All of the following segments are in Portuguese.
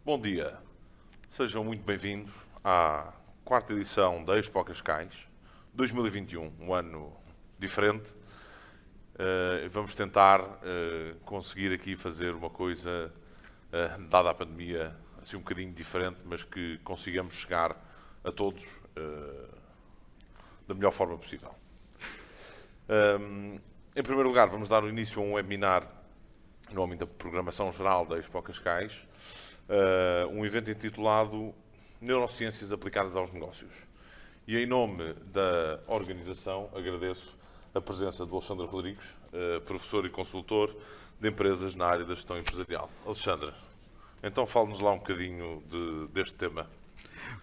Bom dia, sejam muito bem-vindos à quarta edição da Expo Cascais 2021, um ano diferente. Vamos tentar conseguir aqui fazer uma coisa, dada a pandemia, assim um bocadinho diferente, mas que consigamos chegar a todos da melhor forma possível. Em primeiro lugar, vamos dar o início a um webinar no âmbito da programação geral da Expo Cascais, um evento intitulado Neurociências aplicadas aos negócios. E em nome da organização, agradeço a presença do Alexandre Rodrigues, professor e consultor de empresas na área da gestão empresarial. Alexandre, então fale-nos lá um bocadinho deste tema.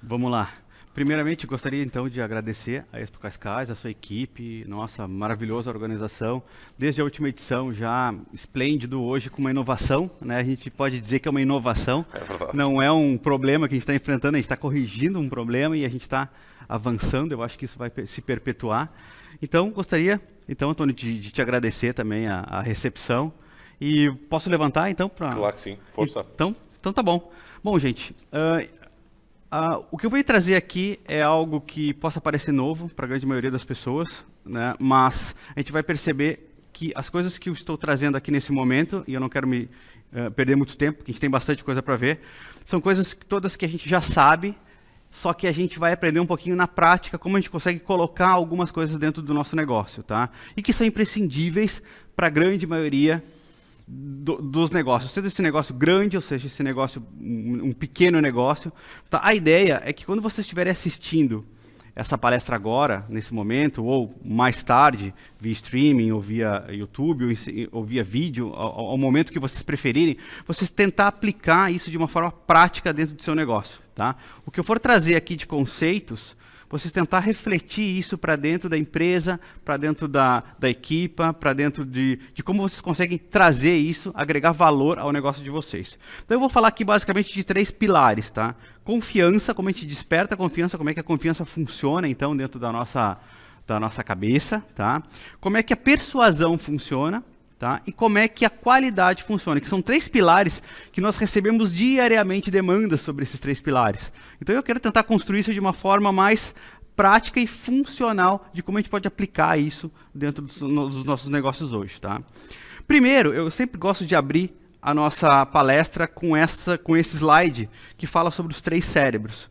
Vamos lá. Primeiramente, gostaria então de agradecer a Expo Cascais, a sua equipe, nossa maravilhosa organização. Desde a última edição, já esplêndido, hoje com uma inovação, né? A gente pode dizer que é uma inovação. É verdade. Não é um problema que a gente está enfrentando, a gente está corrigindo um problema e a gente está avançando. Eu acho que isso vai se perpetuar. Então, gostaria, Antônio, de te agradecer também a recepção. E posso levantar, então? Claro que sim, força. Então tá bom. Bom, gente... o que eu vou trazer aqui é algo que possa parecer novo para a grande maioria das pessoas, né? Mas a gente vai perceber que as coisas que eu estou trazendo aqui nesse momento, e eu não quero me perder muito tempo, porque a gente tem bastante coisa para ver, são coisas todas que a gente já sabe, só que a gente vai aprender um pouquinho na prática como a gente consegue colocar algumas coisas dentro do nosso negócio, tá? E que são imprescindíveis para a grande maioria dos negócios, seja esse negócio grande, ou seja, esse negócio, um pequeno negócio. Tá? A ideia é que quando vocês estiverem assistindo essa palestra agora, nesse momento, ou mais tarde, via streaming, ou via YouTube, ou via vídeo, ao momento que vocês preferirem, vocês tentar aplicar isso de uma forma prática dentro do seu negócio. Tá? O que eu for trazer aqui de conceitos, vocês tentar refletir isso para dentro da empresa, para dentro da equipa, para dentro de como vocês conseguem trazer isso, agregar valor ao negócio de vocês. Então eu vou falar aqui basicamente de 3 pilares, tá? Confiança, como a gente desperta a confiança, como é que a confiança funciona então dentro da nossa cabeça, tá? Como é que a persuasão funciona, tá? E como é que a qualidade funciona, que são 3 pilares que nós recebemos diariamente demandas sobre esses 3 pilares. Então eu quero tentar construir isso de uma forma mais prática e funcional de como a gente pode aplicar isso dentro dos nossos negócios hoje. Tá? Primeiro, eu sempre gosto de abrir a nossa palestra com esse slide que fala sobre os 3 cérebros.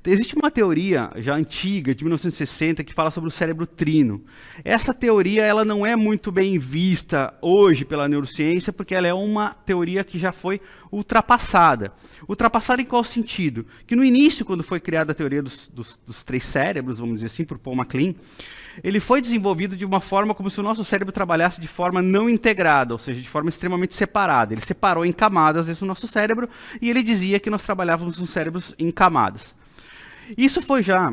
Existe uma teoria já antiga, de 1960, que fala sobre o cérebro trino. Essa teoria ela não é muito bem vista hoje pela neurociência, porque ela é uma teoria que já foi ultrapassada. Ultrapassada em qual sentido? Que no início, quando foi criada a teoria dos 3 cérebros, vamos dizer assim, por Paul MacLean, ele foi desenvolvido de uma forma como se o nosso cérebro trabalhasse de forma não integrada, ou seja, de forma extremamente separada. Ele separou em camadas esse nosso cérebro e ele dizia que nós trabalhávamos com cérebros em camadas. Isso foi já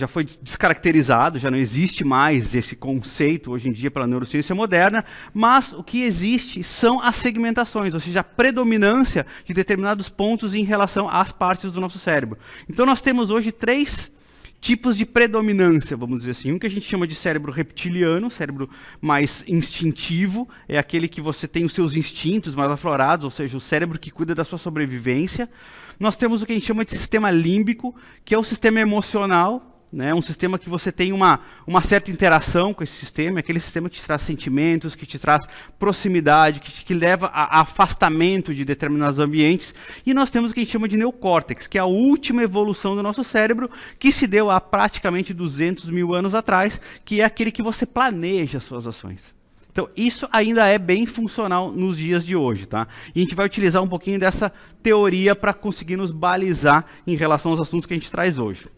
foi descaracterizado, já não existe mais esse conceito hoje em dia pela neurociência moderna, mas o que existe são as segmentações, ou seja, a predominância de determinados pontos em relação às partes do nosso cérebro. Então nós temos hoje 3 tipos de predominância, vamos dizer assim. Um que a gente chama de cérebro reptiliano, cérebro mais instintivo, é aquele que você tem os seus instintos mais aflorados, ou seja, o cérebro que cuida da sua sobrevivência. Nós temos o que a gente chama de sistema límbico, que é o sistema emocional, né? Um sistema que você tem uma certa interação com esse sistema, é aquele sistema que te traz sentimentos, que te traz proximidade, que te leva a afastamento de determinados ambientes. E nós temos o que a gente chama de neocórtex, que é a última evolução do nosso cérebro, que se deu há praticamente 200 mil anos atrás, que é aquele que você planeja as suas ações. Então, isso ainda é bem funcional nos dias de hoje, tá? E a gente vai utilizar um pouquinho dessa teoria para conseguir nos balizar em relação aos assuntos que a gente traz hoje.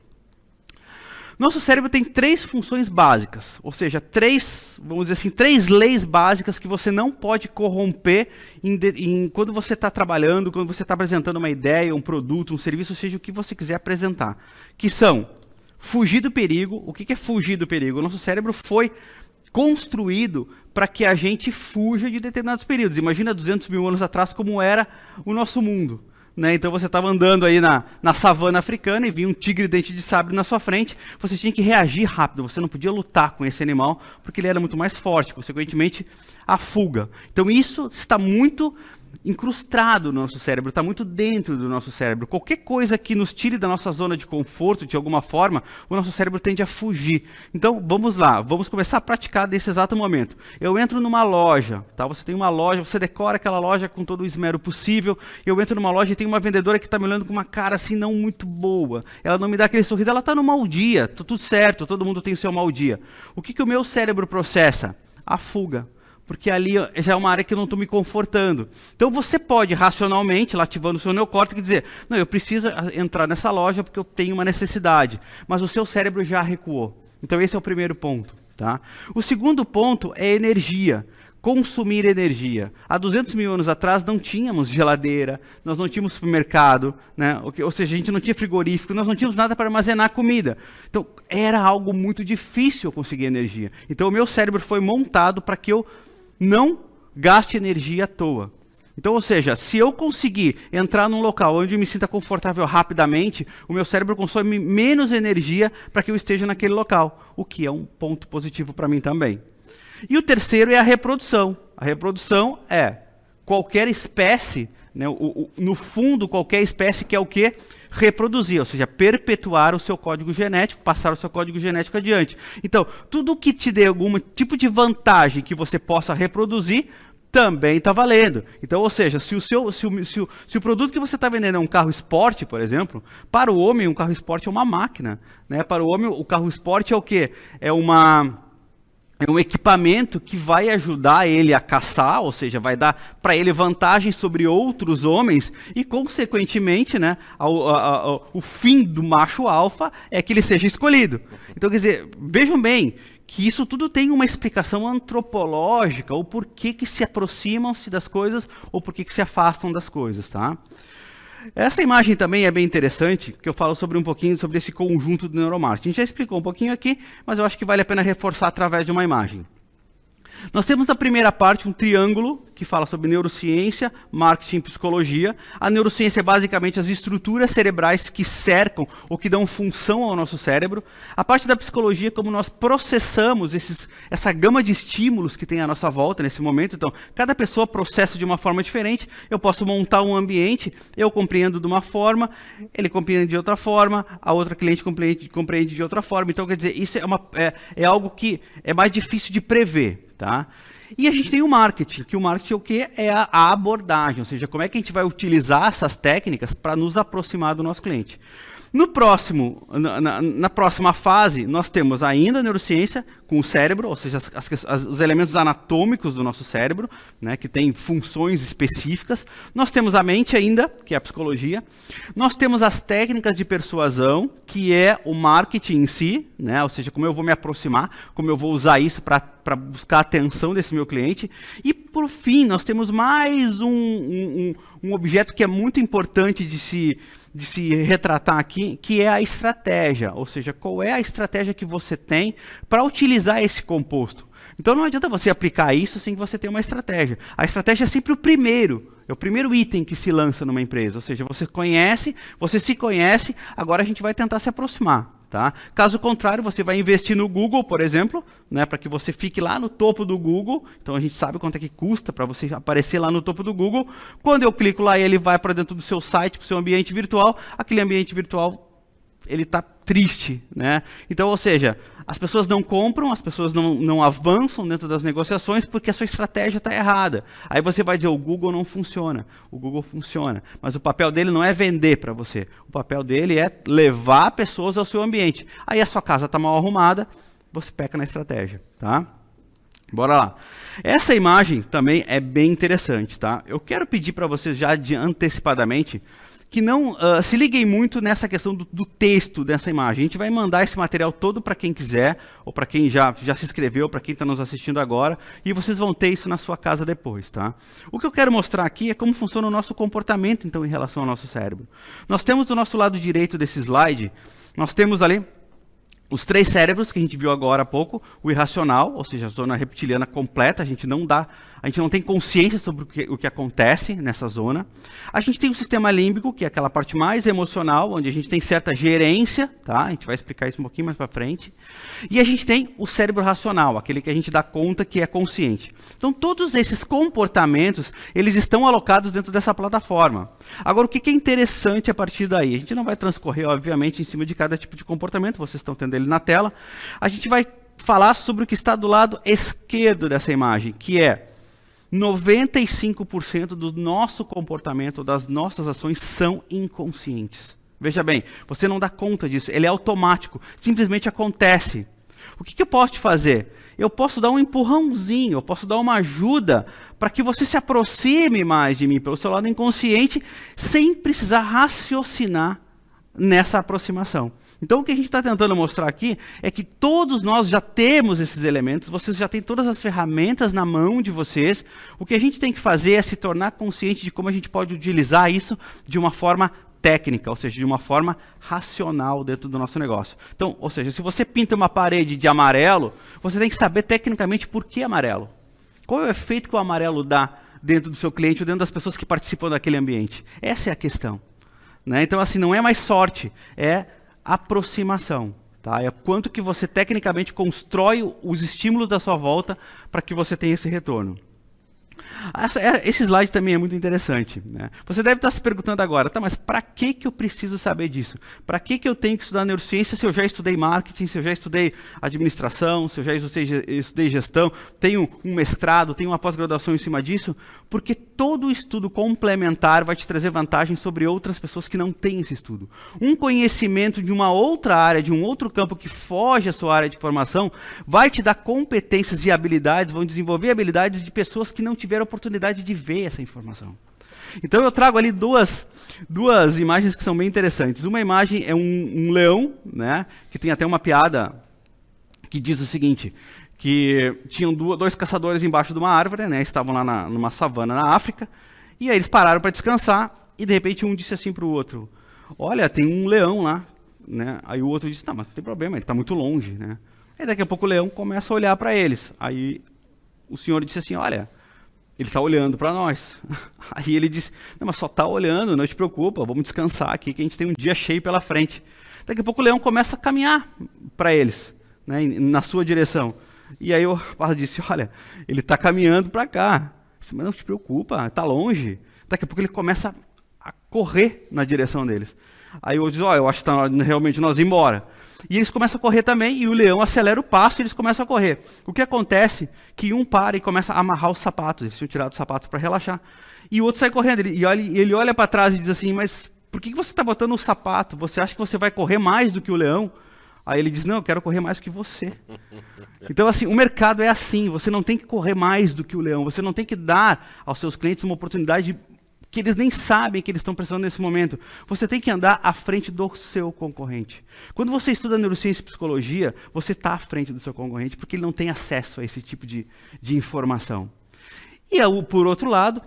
Nosso cérebro tem 3 funções básicas, ou seja, 3 leis básicas que você não pode corromper quando você está trabalhando, quando você está apresentando uma ideia, um produto, um serviço, seja o que você quiser apresentar. Que são fugir do perigo. O que é fugir do perigo? O nosso cérebro foi construído para que a gente fuja de determinados períodos. Imagina 200 mil anos atrás como era o nosso mundo. Né? Então você estava andando aí na savana africana e vinha um tigre dente de sabre na sua frente, você tinha que reagir rápido, você não podia lutar com esse animal, porque ele era muito mais forte, consequentemente a fuga. Então isso está muito incrustado no nosso cérebro, está muito dentro do nosso cérebro. Qualquer coisa que nos tire da nossa zona de conforto, de alguma forma, o nosso cérebro tende a fugir. Então, vamos lá, vamos começar a praticar nesse exato momento. Eu entro numa loja, tá? Você tem uma loja, você decora aquela loja com todo o esmero possível, eu entro numa loja e tem uma vendedora que está me olhando com uma cara assim não muito boa. Ela não me dá aquele sorriso, ela está no mau dia, tá tudo certo, todo mundo tem o seu mau dia. O que o meu cérebro processa? A fuga. Porque ali já é uma área que eu não estou me confortando. Então você pode racionalmente, lá ativando o seu neocórtex, dizer, não, eu preciso entrar nessa loja porque eu tenho uma necessidade. Mas o seu cérebro já recuou. Então esse é o primeiro ponto. Tá? O segundo ponto é energia. Consumir energia. Há 200 mil anos atrás não tínhamos geladeira, nós não tínhamos supermercado, né? Ou seja, a gente não tinha frigorífico, nós não tínhamos nada para armazenar comida. Então era algo muito difícil conseguir energia. Então o meu cérebro foi montado para que eu não gaste energia à toa. Então, ou seja, se eu conseguir entrar num local onde eu me sinta confortável rapidamente, o meu cérebro consome menos energia para que eu esteja naquele local, o que é um ponto positivo para mim também. E o terceiro é a reprodução. A reprodução é qualquer espécie, né, no fundo, qualquer espécie quer o quê? Reproduzir, ou seja, perpetuar o seu código genético, passar o seu código genético adiante. Então, tudo que te dê algum tipo de vantagem que você possa reproduzir, também está valendo. Então, ou seja, se o produto que você está vendendo é um carro esporte, por exemplo, para o homem um carro esporte é uma máquina. Né? Para o homem o carro esporte é o quê? É um equipamento que vai ajudar ele a caçar, ou seja, vai dar para ele vantagem sobre outros homens e, consequentemente, né, o fim do macho alfa é que ele seja escolhido. Então, quer dizer, vejam bem que isso tudo tem uma explicação antropológica, o porquê que se aproximam-se das coisas ou porquê que se afastam das coisas, tá? Essa imagem também é bem interessante, que eu falo um pouquinho sobre esse conjunto do neuromarketing. A gente já explicou um pouquinho aqui, mas eu acho que vale a pena reforçar através de uma imagem. Nós temos na primeira parte um triângulo que fala sobre neurociência, marketing e psicologia. A neurociência é basicamente as estruturas cerebrais que cercam ou que dão função ao nosso cérebro. A parte da psicologia é como nós processamos essa gama de estímulos que tem à nossa volta nesse momento. Então, cada pessoa processa de uma forma diferente. Eu posso montar um ambiente, eu compreendo de uma forma, ele compreende de outra forma, a outra cliente compreende de outra forma. Então, quer dizer, isso é algo que é mais difícil de prever. Tá? E a gente tem o marketing, que o marketing é o quê? É a abordagem, ou seja, como é que a gente vai utilizar essas técnicas para nos aproximar do nosso cliente. Na próxima fase, nós temos ainda a neurociência com o cérebro, ou seja, os elementos anatômicos do nosso cérebro, né, que tem funções específicas. Nós temos a mente ainda, que é a psicologia. Nós temos as técnicas de persuasão, que é o marketing em si, né, ou seja, como eu vou me aproximar, como eu vou usar isso para buscar a atenção desse meu cliente. E, por fim, nós temos mais um objeto que é muito importante de se retratar aqui, que é a estratégia, ou seja, qual é a estratégia que você tem para utilizar esse composto. Então não adianta você aplicar isso sem que você tenha uma estratégia. A estratégia é sempre o primeiro item que se lança numa empresa, ou seja, você se conhece, agora a gente vai tentar se aproximar. Tá? Caso contrário, você vai investir no Google, por exemplo, né, para que você fique lá no topo do Google. Então a gente sabe quanto é que custa para você aparecer lá no topo do Google. Quando eu clico lá, ele vai para dentro do seu site, para o seu ambiente virtual. Aquele ambiente virtual, ele está triste, né? Então, ou seja, as pessoas não compram, as pessoas não avançam dentro das negociações porque a sua estratégia está errada. Aí você vai dizer, o Google não funciona. O Google funciona, mas o papel dele não é vender para você. O papel dele é levar pessoas ao seu ambiente. Aí a sua casa está mal arrumada, você peca na estratégia, tá? Bora lá. Essa imagem também é bem interessante, tá? Eu quero pedir para vocês já antecipadamente que não se liguem muito nessa questão do texto dessa imagem. A gente vai mandar esse material todo para quem quiser, ou para quem já se inscreveu, para quem está nos assistindo agora, e vocês vão ter isso na sua casa depois. Tá? O que eu quero mostrar aqui é como funciona o nosso comportamento, então, em relação ao nosso cérebro. Nós temos do nosso lado direito desse slide, nós temos ali os 3 cérebros que a gente viu agora há pouco, o irracional, ou seja, a zona reptiliana completa, a gente não tem consciência sobre o que acontece nessa zona. A gente tem o sistema límbico, que é aquela parte mais emocional, onde a gente tem certa gerência, tá? A gente vai explicar isso um pouquinho mais para frente. E a gente tem o cérebro racional, aquele que a gente dá conta que é consciente. Então, todos esses comportamentos, eles estão alocados dentro dessa plataforma. Agora, o que é interessante a partir daí? A gente não vai transcorrer, obviamente, em cima de cada tipo de comportamento, vocês estão tendo ele na tela. A gente vai falar sobre o que está do lado esquerdo dessa imagem, que é 95% do nosso comportamento, das nossas ações são inconscientes. Veja bem, você não dá conta disso, ele é automático, simplesmente acontece. O que eu posso te fazer? Eu posso dar um empurrãozinho, eu posso dar uma ajuda para que você se aproxime mais de mim pelo seu lado inconsciente, sem precisar raciocinar nessa aproximação. Então, o que a gente está tentando mostrar aqui é que todos nós já temos esses elementos, vocês já têm todas as ferramentas na mão de vocês. O que a gente tem que fazer é se tornar consciente de como a gente pode utilizar isso de uma forma técnica, ou seja, de uma forma racional dentro do nosso negócio. Então, ou seja, se você pinta uma parede de amarelo, você tem que saber tecnicamente por que amarelo. Qual é o efeito que o amarelo dá dentro do seu cliente ou dentro das pessoas que participam daquele ambiente? Essa é a questão. Né? Então, assim, não é mais sorte, é aproximação, tá? É quanto que você tecnicamente constrói os estímulos da sua volta para que você tenha esse retorno. Esse slide também é muito interessante, né? Você deve estar se perguntando agora, tá, mas para que eu preciso saber disso? Para que eu tenho que estudar neurociência se eu já estudei marketing, se eu já estudei administração, se eu já estudei gestão, tenho um mestrado, tenho uma pós-graduação em cima disso? Porque todo estudo complementar vai te trazer vantagens sobre outras pessoas que não têm esse estudo. Um conhecimento de uma outra área, de um outro campo que foge à sua área de formação, vai te dar competências e habilidades, vão desenvolver habilidades de pessoas que não tiveram oportunidade de ver essa informação. Então eu trago ali duas imagens que são bem interessantes. Uma imagem é um leão, né, que tem até uma piada que diz o seguinte, que tinham 2 caçadores embaixo de uma árvore, né, estavam lá numa savana na África, e aí eles pararam para descansar, e de repente um disse assim para o outro, olha, tem um leão lá, né? Aí o outro disse, não, mas não tem problema, ele está muito longe, né? Aí daqui a pouco o leão começa a olhar para eles, aí o senhor disse assim, olha, ele está olhando para nós. Aí ele disse, não, mas só está olhando, não te preocupa, vamos descansar aqui, que a gente tem um dia cheio pela frente. Daqui a pouco o leão começa a caminhar para eles, né, na sua direção. E aí o rapaz disse, olha, ele está caminhando para cá. Eu disse, mas não te preocupa, está longe. Daqui a pouco ele começa a correr na direção deles. Aí eu disse, eu acho que está realmente nós ir embora. E eles começam a correr também, e o leão acelera o passo e eles começam a correr. O que acontece? Que um para e começa a amarrar os sapatos. Eles tinham tirado os sapatos para relaxar. E o outro sai correndo. Ele olha para trás e diz assim, mas por que você está botando o sapato? Você acha que você vai correr mais do que o leão? Aí ele diz, não, eu quero correr mais do que você. Então, assim, o mercado é assim. Você não tem que correr mais do que o leão. Você não tem que dar aos seus clientes uma oportunidade que eles nem sabem que eles estão precisando nesse momento. Você tem que andar à frente do seu concorrente. Quando você estuda neurociência e psicologia, você está à frente do seu concorrente porque ele não tem acesso a esse tipo de informação. E por outro lado,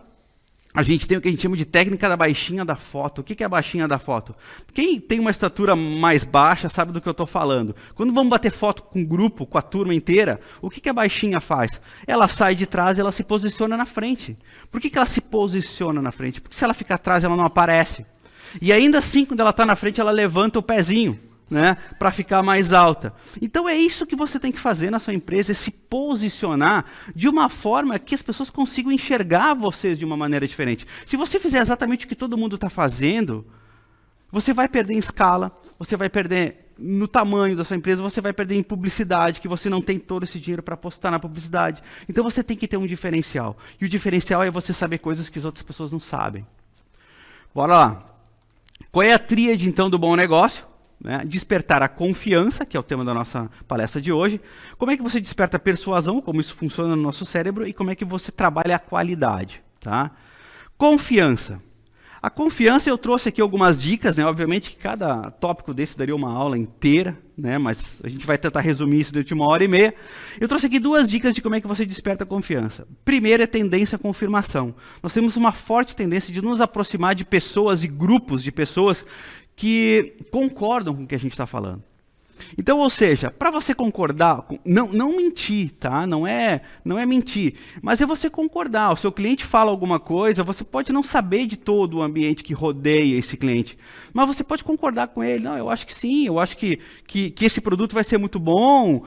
a gente tem o que a gente chama de técnica da baixinha da foto. O que é a baixinha da foto? Quem tem uma estatura mais baixa sabe do que eu estou falando. Quando vamos bater foto com um grupo, com a turma inteira, o que a baixinha faz? Ela sai de trás e ela se posiciona na frente. Por que ela se posiciona na frente? Porque se ela ficar atrás, ela não aparece. E ainda assim, quando ela está na frente, ela levanta o pezinho, né, para ficar mais alta. Então é isso que você tem que fazer na sua empresa, é se posicionar de uma forma que as pessoas consigam enxergar vocês de uma maneira diferente. Se você fizer exatamente o que todo mundo está fazendo, você vai perder em escala, você vai perder no tamanho da sua empresa, você vai perder em publicidade, que você não tem todo esse dinheiro para apostar na publicidade. Então você tem que ter um diferencial. E o diferencial é você saber coisas que as outras pessoas não sabem. Bora lá. Qual é a tríade, então, do bom negócio? Né? Despertar a confiança, que é o tema da nossa palestra de hoje. Como é que você desperta a persuasão, como isso funciona no nosso cérebro, e como é que você trabalha a qualidade. Tá? Confiança. A confiança, eu trouxe aqui algumas dicas, né? Obviamente que cada tópico desse daria uma aula inteira, né? Mas a gente vai tentar resumir isso dentro de 1h30. Eu trouxe aqui 2 dicas de como é que você desperta a confiança. Primeiro é tendência à confirmação. Nós temos uma forte tendência de nos aproximar de pessoas e grupos de pessoas que concordam com o que a gente está falando. Então, ou seja, para você concordar, não mentir, tá? Não é mentir, mas é você concordar. O seu cliente fala alguma coisa, você pode não saber de todo o ambiente que rodeia esse cliente, mas você pode concordar com ele. Não, eu acho que sim, eu acho que esse produto vai ser muito bom.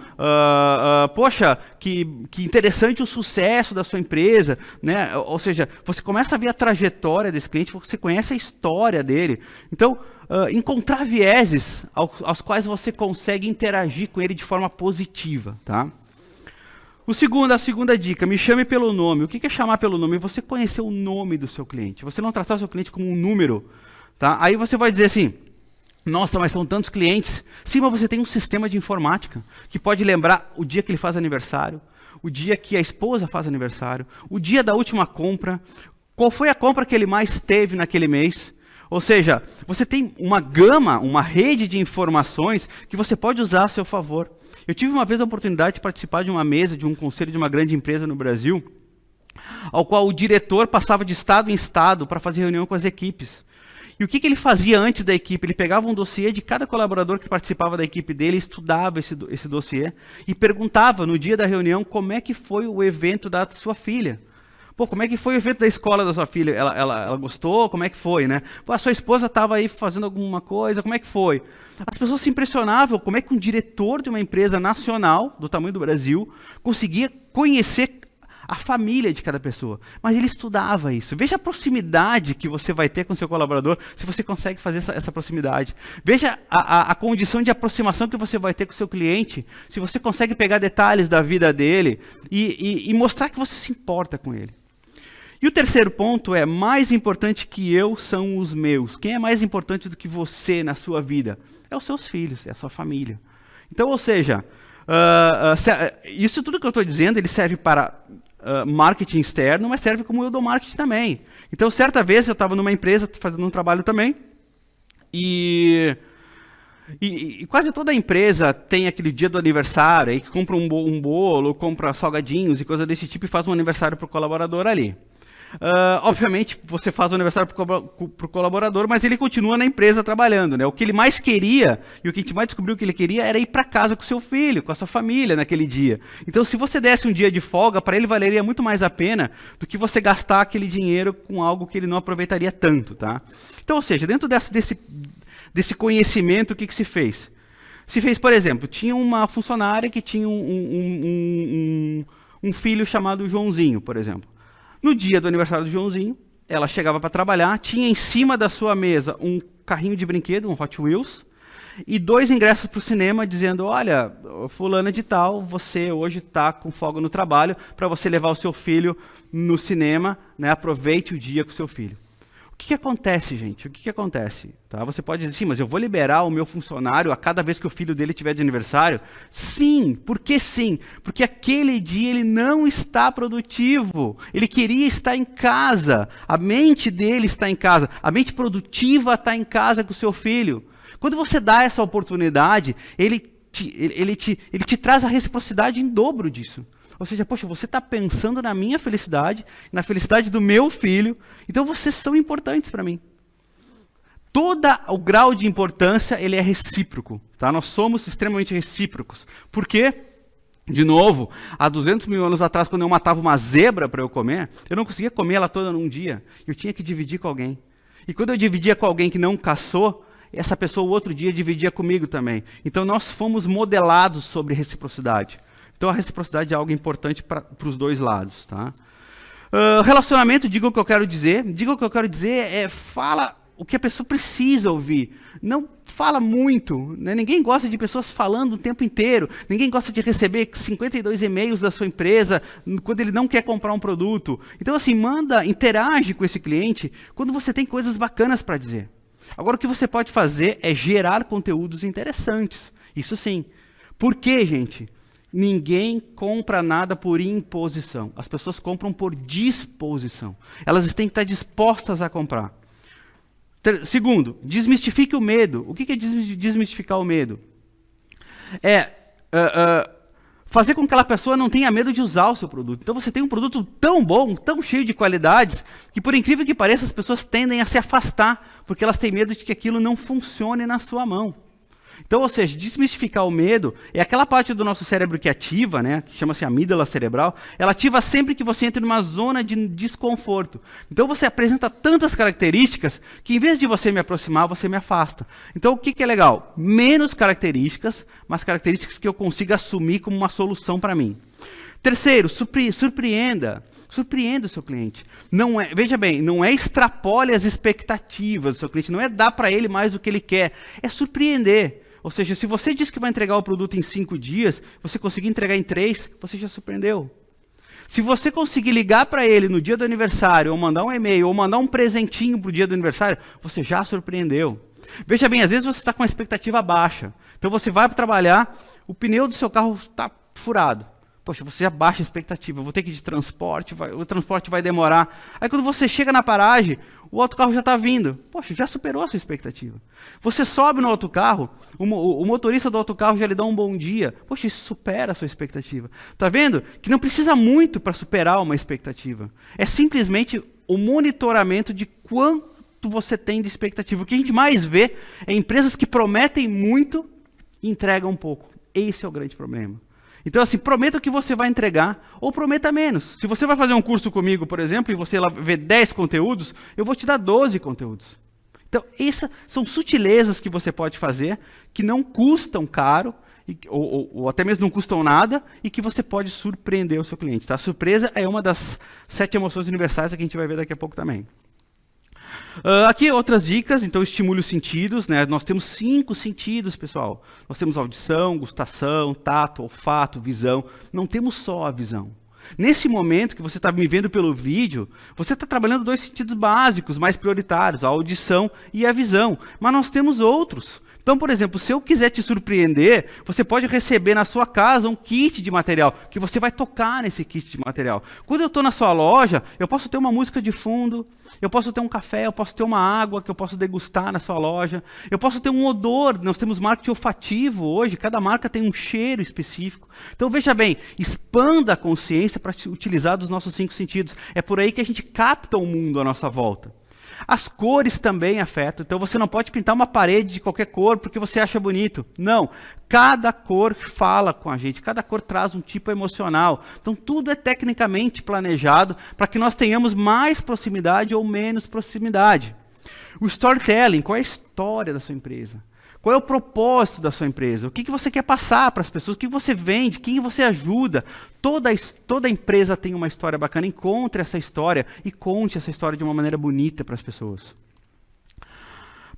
Poxa, que interessante o sucesso da sua empresa, né? Ou seja, você começa a ver a trajetória desse cliente, você conhece a história dele. Então, encontrar vieses aos quais você consegue interagir com ele de forma positiva, tá? A segunda dica, me chame pelo nome. O que é chamar pelo nome? Você conhecer o nome do seu cliente. Você não tratar o seu cliente como um número, tá? Aí você vai dizer assim, nossa, mas são tantos clientes. Sim, mas você tem um sistema de informática que pode lembrar o dia que ele faz aniversário, o dia que a esposa faz aniversário, o dia da última compra, qual foi a compra que ele mais teve naquele mês. Ou seja, você tem uma gama, uma rede de informações que você pode usar a seu favor. Eu tive uma vez a oportunidade de participar de uma mesa, de um conselho de uma grande empresa no Brasil, ao qual o diretor passava de estado em estado para fazer reunião com as equipes. E o que ele fazia antes da equipe? Ele pegava um dossiê de cada colaborador que participava da equipe dele, estudava esse dossiê e perguntava no dia da reunião como é que foi o evento da sua filha. Pô, como é que foi o evento da escola da sua filha? Ela gostou? Como é que foi, né? Pô, a sua esposa estava aí fazendo alguma coisa, como é que foi? As pessoas se impressionavam como é que um diretor de uma empresa nacional, do tamanho do Brasil, conseguia conhecer a família de cada pessoa. Mas ele estudava isso. Veja a proximidade que você vai ter com o seu colaborador, se você consegue fazer essa proximidade. Veja a condição de aproximação que você vai ter com o seu cliente, se você consegue pegar detalhes da vida dele e mostrar que você se importa com ele. E o terceiro ponto é, mais importante que eu são os meus. Quem é mais importante do que você na sua vida? É os seus filhos, é a sua família. Então, ou seja, isso tudo que eu estou dizendo, ele serve para marketing externo, mas serve como endomarketing também. Então, certa vez eu estava numa empresa fazendo um trabalho também, e quase toda empresa tem aquele dia do aniversário, aí que compra um bolo, compra salgadinhos e coisa desse tipo e faz um aniversário para o colaborador ali. Obviamente, você faz o aniversário para o colaborador, mas ele continua na empresa trabalhando, né? O que ele mais queria, e o que a gente mais descobriu que ele queria, era ir para casa com seu filho, com a sua família naquele dia. Então, se você desse um dia de folga, para ele valeria muito mais a pena do que você gastar aquele dinheiro com algo que ele não aproveitaria tanto, tá? Então, ou seja, dentro desse conhecimento, o que se fez? Se fez, por exemplo, tinha uma funcionária que tinha um filho chamado Joãozinho, por exemplo. No dia do aniversário do Joãozinho, ela chegava para trabalhar, tinha em cima da sua mesa um carrinho de brinquedo, um Hot Wheels, e 2 ingressos para o cinema dizendo, olha, fulana de tal, você hoje está com folga no trabalho para você levar o seu filho no cinema, né? Aproveite o dia com o seu filho. O que acontece, gente? O que acontece? Tá? Você pode dizer, sim, mas eu vou liberar o meu funcionário a cada vez que o filho dele tiver de aniversário? Sim. Por que sim? Porque aquele dia ele não está produtivo. Ele queria estar em casa. A mente dele está em casa. A mente produtiva está em casa com o seu filho. Quando você dá essa oportunidade, ele te traz a reciprocidade em dobro disso. Ou seja, poxa, você está pensando na minha felicidade, na felicidade do meu filho, então vocês são importantes para mim. Todo o grau de importância, ele é recíproco. Tá? Nós somos extremamente recíprocos. Por quê? De novo, há 200 mil anos atrás, quando eu matava uma zebra para eu comer, eu não conseguia comer ela toda num dia. Eu tinha que dividir com alguém. E quando eu dividia com alguém que não caçou, essa pessoa o outro dia dividia comigo também. Então nós fomos modelados sobre reciprocidade. Então a reciprocidade é algo importante para os dois lados. Tá? Relacionamento, diga o que eu quero dizer. Diga o que eu quero dizer fala o que a pessoa precisa ouvir. Não fala muito. Né? Ninguém gosta de pessoas falando o tempo inteiro. Ninguém gosta de receber 52 e-mails da sua empresa quando ele não quer comprar um produto. Então assim, interage com esse cliente quando você tem coisas bacanas para dizer. Agora o que você pode fazer é gerar conteúdos interessantes. Isso sim. Por quê, gente? Ninguém compra nada por imposição. As pessoas compram por disposição. Elas têm que estar dispostas a comprar. Segundo, desmistifique o medo. O que é desmistificar o medo? Fazer com que aquela pessoa não tenha medo de usar o seu produto. Então você tem um produto tão bom, tão cheio de qualidades, que por incrível que pareça, as pessoas tendem a se afastar, porque elas têm medo de que aquilo não funcione na sua mão. Então, ou seja, desmistificar o medo é aquela parte do nosso cérebro que ativa, né, que chama-se amígdala cerebral, ela ativa sempre que você entra numa zona de desconforto. Então você apresenta tantas características que em vez de você me aproximar, você me afasta. Então o que é legal? Menos características, mas características que eu consiga assumir como uma solução para mim. Terceiro, surpreenda. Surpreenda o seu cliente. Não é, veja bem, não é extrapole as expectativas do seu cliente, não é dar para ele mais do que ele quer, é surpreender. Ou seja, se você diz que vai entregar o produto em 5 dias, você conseguir entregar em 3, você já surpreendeu. Se você conseguir ligar para ele no dia do aniversário, ou mandar um e-mail, ou mandar um presentinho para o dia do aniversário, você já surpreendeu. Veja bem, às vezes você está com a expectativa baixa. Então você vai para trabalhar, o pneu do seu carro está furado. Poxa, você já baixa a expectativa, eu vou ter que ir de transporte, o transporte vai demorar. Aí quando você chega na paragem, o autocarro já está vindo. Poxa, já superou a sua expectativa. Você sobe no autocarro, o motorista do autocarro já lhe dá um bom dia. Poxa, isso supera a sua expectativa. Está vendo? Que não precisa muito para superar uma expectativa. É simplesmente o monitoramento de quanto você tem de expectativa. O que a gente mais vê é empresas que prometem muito e entregam um pouco. Esse é o grande problema. Então, assim, prometa o que você vai entregar ou prometa menos. Se você vai fazer um curso comigo, por exemplo, e você lá vê 10 conteúdos, eu vou te dar 12 conteúdos. Então, essas são sutilezas que você pode fazer, que não custam caro, ou até mesmo não custam nada, e que você pode surpreender o seu cliente. Tá? A surpresa é uma das 7 emoções universais que a gente vai ver daqui a pouco também. Aqui outras dicas, então estimule os sentidos, né? Nós temos 5 sentidos, pessoal. Nós temos audição, gustação, tato, olfato, visão. Não temos só a visão. Nesse momento que você está me vendo pelo vídeo, você está trabalhando 2 sentidos básicos, mais prioritários, a audição e a visão. Mas nós temos outros. Então, por exemplo, se eu quiser te surpreender, você pode receber na sua casa um kit de material, que você vai tocar nesse kit de material. Quando eu estou na sua loja, eu posso ter uma música de fundo, eu posso ter um café, eu posso ter uma água que eu posso degustar na sua loja, eu posso ter um odor, nós temos marketing olfativo hoje, cada marca tem um cheiro específico. Então, veja bem, expanda a consciência para utilizar dos nossos 5 sentidos. É por aí que a gente capta o mundo à nossa volta. As cores também afetam, então você não pode pintar uma parede de qualquer cor porque você acha bonito. Não, cada cor fala com a gente, cada cor traz um tipo emocional. Então tudo é tecnicamente planejado para que nós tenhamos mais proximidade ou menos proximidade. O storytelling, qual é a história da sua empresa? Qual é o propósito da sua empresa? O que você quer passar para as pessoas? O que você vende? Quem você ajuda? Toda empresa tem uma história bacana. Encontre essa história e conte essa história de uma maneira bonita para as pessoas.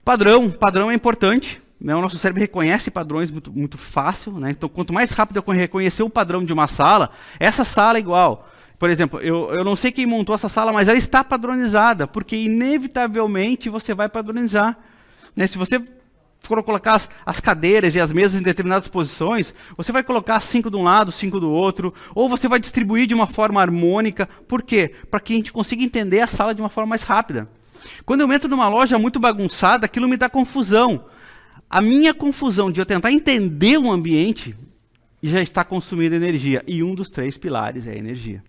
Padrão é importante. Né? O nosso cérebro reconhece padrões muito fácil. Né? Então, quanto mais rápido eu reconhecer o padrão de uma sala, essa sala é igual. Por exemplo, eu não sei quem montou essa sala, mas ela está padronizada, porque inevitavelmente você vai padronizar. Né? Se você for colocar as cadeiras e as mesas em determinadas posições, você vai colocar 5 de um lado, 5 do outro, ou você vai distribuir de uma forma harmônica. Por quê? Para que a gente consiga entender a sala de uma forma mais rápida. Quando eu entro numa loja muito bagunçada, aquilo me dá confusão. A minha confusão de eu tentar entender o ambiente já está consumindo energia. E um dos 3 pilares é a energia.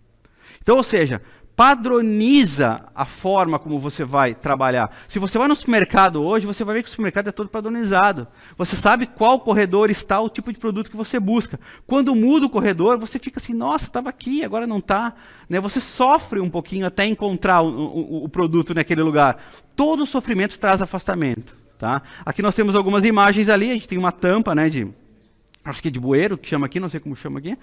Então, ou seja, padroniza a forma como você vai trabalhar. Se você vai no supermercado hoje, você vai ver que o supermercado é todo padronizado. Você sabe qual corredor está o tipo de produto que você busca. Quando muda o corredor, você fica assim, nossa, estava aqui, agora não está. Né? Você sofre um pouquinho até encontrar o produto naquele lugar. Todo sofrimento traz afastamento. Tá? Aqui nós temos algumas imagens ali, a gente tem uma tampa, né, acho que é de bueiro, que chama aqui, não sei como chama aqui.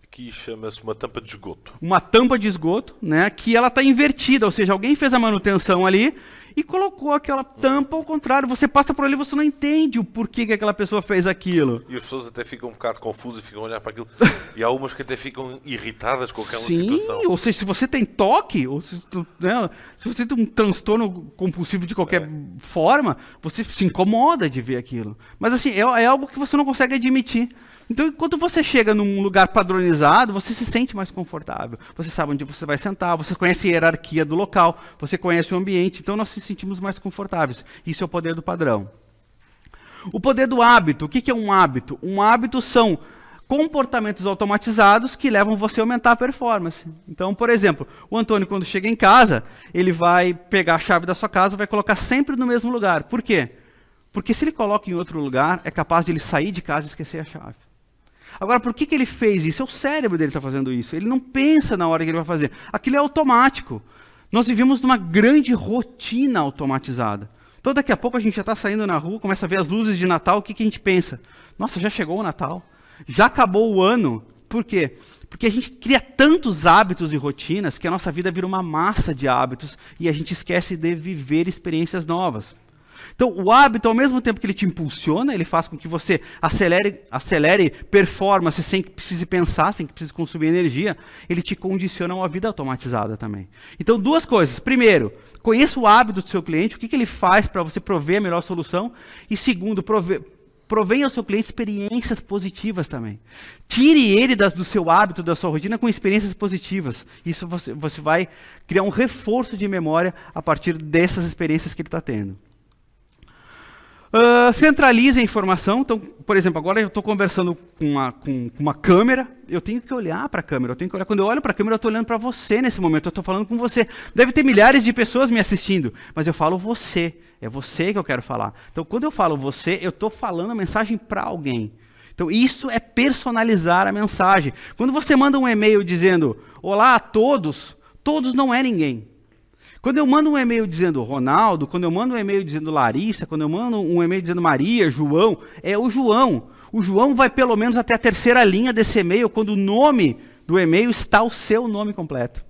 Aqui chama-se uma tampa de esgoto. Uma tampa de esgoto, né, que ela está invertida, ou seja, alguém fez a manutenção ali e colocou aquela tampa ao contrário. Você passa por ali e você não entende o porquê que aquela pessoa fez aquilo. E as pessoas até ficam um bocado confusas e ficam a olhar para aquilo. E há umas que até ficam irritadas com aquela situação. Sim, ou seja, se você tem toque, ou se você tem um transtorno compulsivo de qualquer forma, você se incomoda de ver aquilo. Mas assim, é algo que você não consegue admitir. Então, enquanto você chega num lugar padronizado, você se sente mais confortável. Você sabe onde você vai sentar, você conhece a hierarquia do local, você conhece o ambiente, então nós nos sentimos mais confortáveis. Isso é o poder do padrão. O poder do hábito. O que é um hábito? Um hábito são comportamentos automatizados que levam você a aumentar a performance. Então, por exemplo, o Antônio, quando chega em casa, ele vai pegar a chave da sua casa e vai colocar sempre no mesmo lugar. Por quê? Porque se ele coloca em outro lugar, é capaz de ele sair de casa e esquecer a chave. Agora, por que ele fez isso? É o cérebro dele que está fazendo isso. Ele não pensa na hora que ele vai fazer. Aquilo é automático. Nós vivemos numa grande rotina automatizada. Então, daqui a pouco a gente já está saindo na rua, começa a ver as luzes de Natal, o que a gente pensa? Nossa, já chegou o Natal. Já acabou o ano. Por quê? Porque a gente cria tantos hábitos e rotinas que a nossa vida vira uma massa de hábitos e a gente esquece de viver experiências novas. Então, o hábito, ao mesmo tempo que ele te impulsiona, ele faz com que você acelere performance sem que precise pensar, sem que precise consumir energia, ele te condiciona a uma vida automatizada também. Então, duas coisas. Primeiro, conheça o hábito do seu cliente, o que ele faz para você prover a melhor solução. E segundo, provenha ao seu cliente experiências positivas também. Tire ele do seu hábito, da sua rotina, com experiências positivas. Isso você vai criar um reforço de memória a partir dessas experiências que ele está tendo. Centralize a informação. Então, por exemplo, agora eu estou conversando com uma câmera, eu tenho que olhar para a câmera, quando eu olho para a câmera, eu estou olhando para você nesse momento, eu estou falando com você. Deve ter milhares de pessoas me assistindo, mas eu falo você, é você que eu quero falar. Então, quando eu falo você, eu estou falando a mensagem para alguém. Então, isso é personalizar a mensagem. Quando você manda um e-mail dizendo, olá a todos, todos não é ninguém. Quando eu mando um e-mail dizendo Ronaldo, quando eu mando um e-mail dizendo Larissa, quando eu mando um e-mail dizendo Maria, João, é o João. O João vai pelo menos até a terceira linha desse e-mail, quando o nome do e-mail está o seu nome completo.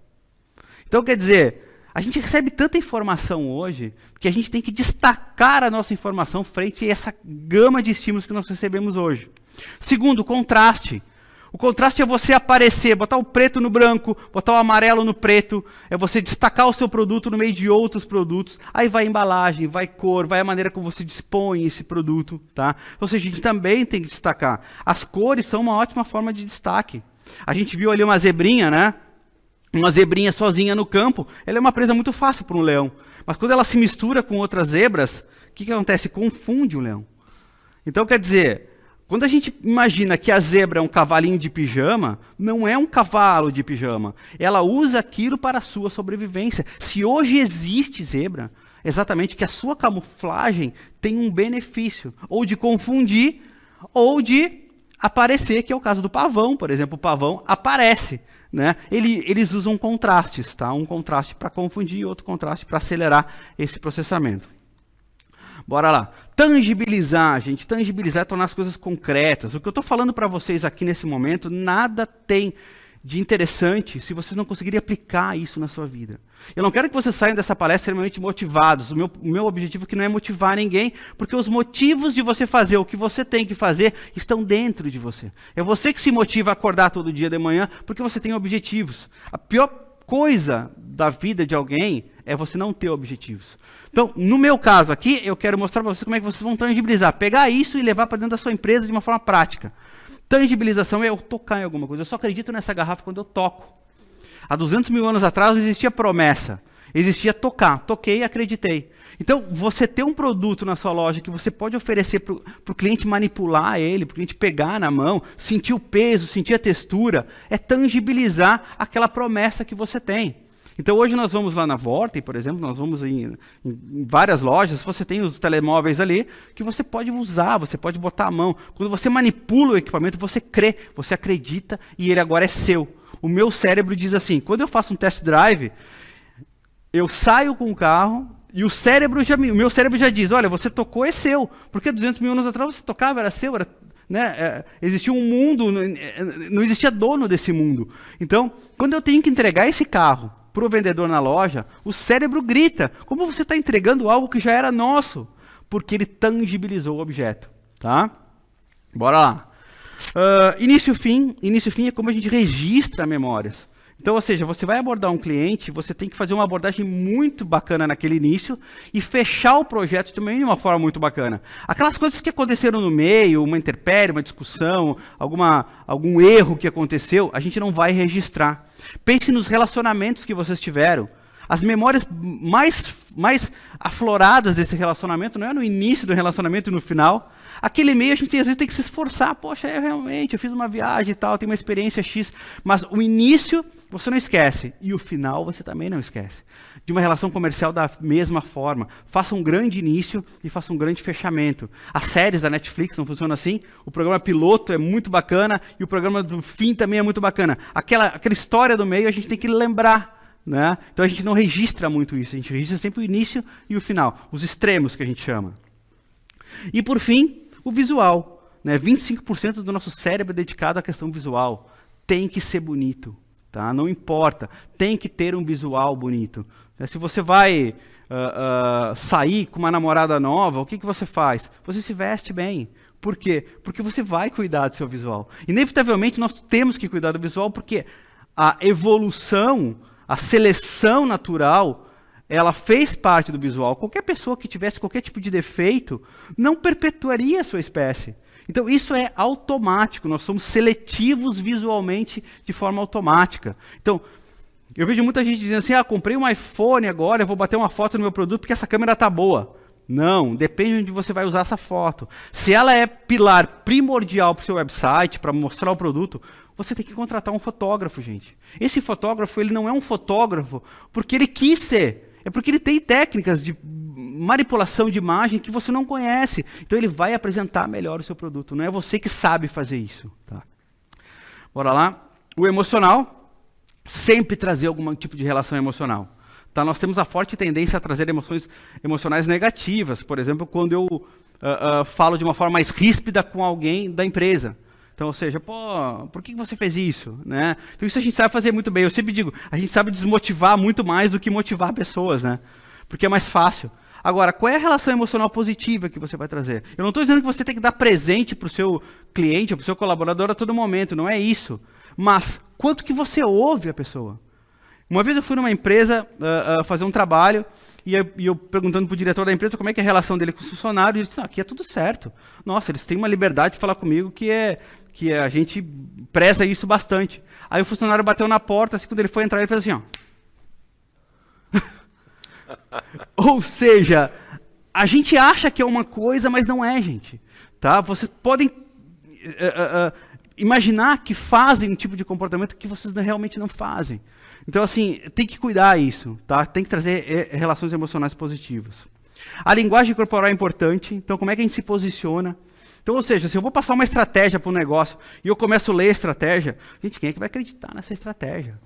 Então, quer dizer, a gente recebe tanta informação hoje, que a gente tem que destacar a nossa informação frente a essa gama de estímulos que nós recebemos hoje. Segundo, contraste. O contraste é você aparecer, botar o preto no branco, botar o amarelo no preto, é você destacar o seu produto no meio de outros produtos. Aí vai a embalagem, vai cor, vai a maneira como você dispõe esse produto, tá? Ou seja, a gente também tem que destacar. As cores são uma ótima forma de destaque. A gente viu ali uma zebrinha, né? Uma zebrinha sozinha no campo, ela é uma presa muito fácil para um leão. Mas quando ela se mistura com outras zebras, o que acontece? Confunde o leão. Então, quer dizer, quando a gente imagina que a zebra é um cavalinho de pijama, não é um cavalo de pijama. Ela usa aquilo para a sua sobrevivência. Se hoje existe zebra, exatamente que a sua camuflagem tem um benefício. Ou de confundir, ou de aparecer, que é o caso do pavão, por exemplo. O pavão aparece. Né? Eles usam contrastes, tá? Um contraste para confundir e outro contraste para acelerar esse processamento. Bora lá. Tangibilizar, gente. Tangibilizar é tornar as coisas concretas. O que eu estou falando para vocês aqui nesse momento, nada tem de interessante se vocês não conseguirem aplicar isso na sua vida. Eu não quero que vocês saiam dessa palestra extremamente motivados. O meu objetivo aqui não é motivar ninguém, porque os motivos de você fazer o que você tem que fazer estão dentro de você. É você que se motiva a acordar todo dia de manhã, porque você tem objetivos. A pior coisa da vida de alguém é você não ter objetivos. Então, no meu caso aqui, eu quero mostrar para vocês como é que vocês vão tangibilizar. Pegar isso e levar para dentro da sua empresa de uma forma prática. Tangibilização é eu tocar em alguma coisa. Eu só acredito nessa garrafa quando eu toco. Há 200 mil anos atrás não existia promessa. Existia tocar. Toquei e acreditei. Então, você ter um produto na sua loja que você pode oferecer para o cliente manipular ele, para o cliente pegar na mão, sentir o peso, sentir a textura, é tangibilizar aquela promessa que você tem. Então, hoje nós vamos lá na Vorten, por exemplo, nós vamos em várias lojas, você tem os telemóveis ali, que você pode usar, você pode botar a mão. Quando você manipula o equipamento, você crê, você acredita e ele agora é seu. O meu cérebro diz assim, quando eu faço um test drive, eu saio com o carro e o meu cérebro já diz, olha, você tocou, é seu. Porque 200 mil anos atrás você tocava, era seu, né? Existia um mundo, não existia dono desse mundo. Então, quando eu tenho que entregar esse carro para o vendedor na loja, o cérebro grita, como você está entregando algo que já era nosso? Porque ele tangibilizou o objeto. Tá? Bora lá. Início e fim. Início e fim é como a gente registra memórias. Então, ou seja, você vai abordar um cliente, você tem que fazer uma abordagem muito bacana naquele início e fechar o projeto também de uma forma muito bacana. Aquelas coisas que aconteceram no meio, uma intempérie, uma discussão, algum erro que aconteceu, a gente não vai registrar. Pense nos relacionamentos que vocês tiveram. as memórias mais afloradas desse relacionamento não é no início do relacionamento e no final. Aquele e-mail a gente às vezes tem que se esforçar. Poxa, realmente, eu fiz uma viagem e tal, tenho uma experiência X. Mas o início você não esquece. E o final você também não esquece. De uma relação comercial da mesma forma. Faça um grande início e faça um grande fechamento. As séries da Netflix não funcionam assim. O programa piloto é muito bacana e o programa do fim também é muito bacana. Aquela história do meio a gente tem que lembrar. Né? Então a gente não registra muito isso. A gente registra sempre o início e o final. Os extremos que a gente chama. E por fim, o visual. Né? 25% do nosso cérebro é dedicado à questão visual. Tem que ser bonito. Tá? Não importa. Tem que ter um visual bonito. Se você vai sair com uma namorada nova, o que você faz? Você se veste bem. Por quê? Porque você vai cuidar do seu visual. Inevitavelmente, nós temos que cuidar do visual porque a evolução, a seleção natural, ela fez parte do visual. Qualquer pessoa que tivesse qualquer tipo de defeito não perpetuaria a sua espécie. Então isso é automático, nós somos seletivos visualmente de forma automática. Então, eu vejo muita gente dizendo assim, comprei um iPhone agora, eu vou bater uma foto no meu produto porque essa câmera está boa. Não, depende de onde você vai usar essa foto. Se ela é pilar primordial para o seu website, para mostrar o produto, você tem que contratar um fotógrafo, gente. Esse fotógrafo, ele não é um fotógrafo porque ele quis ser. É porque ele tem técnicas de manipulação de imagem que você não conhece. Então ele vai apresentar melhor o seu produto. Não é você que sabe fazer isso. Tá? Bora lá. O emocional, sempre trazer algum tipo de relação emocional. Tá? Nós temos a forte tendência a trazer emoções emocionais negativas. Por exemplo, quando eu falo de uma forma mais ríspida com alguém da empresa. Então, ou seja, por que você fez isso? Né? Então isso a gente sabe fazer muito bem. Eu sempre digo, a gente sabe desmotivar muito mais do que motivar pessoas, né? Porque é mais fácil. Agora, qual é a relação emocional positiva que você vai trazer? Eu não estou dizendo que você tem que dar presente para o seu cliente ou para o seu colaborador a todo momento, não é isso. Mas quanto que você ouve a pessoa? Uma vez eu fui numa empresa fazer um trabalho e eu perguntando para o diretor da empresa como é que é a relação dele com os funcionários, ele disse, aqui é tudo certo. Nossa, eles têm uma liberdade de falar comigo que a gente preza isso bastante. Aí o funcionário bateu na porta, assim, quando ele foi entrar, ele fez assim, ó. Ou seja, a gente acha que é uma coisa, mas não é, gente. Tá? Vocês podem imaginar que fazem um tipo de comportamento que vocês realmente não fazem. Então, assim, tem que cuidar isso, tá? Tem que trazer relações emocionais positivas. A linguagem corporal é importante, então como é que a gente se posiciona? Então, ou seja, se eu vou passar uma estratégia para um negócio e eu começo a ler a estratégia, gente, quem é que vai acreditar nessa estratégia?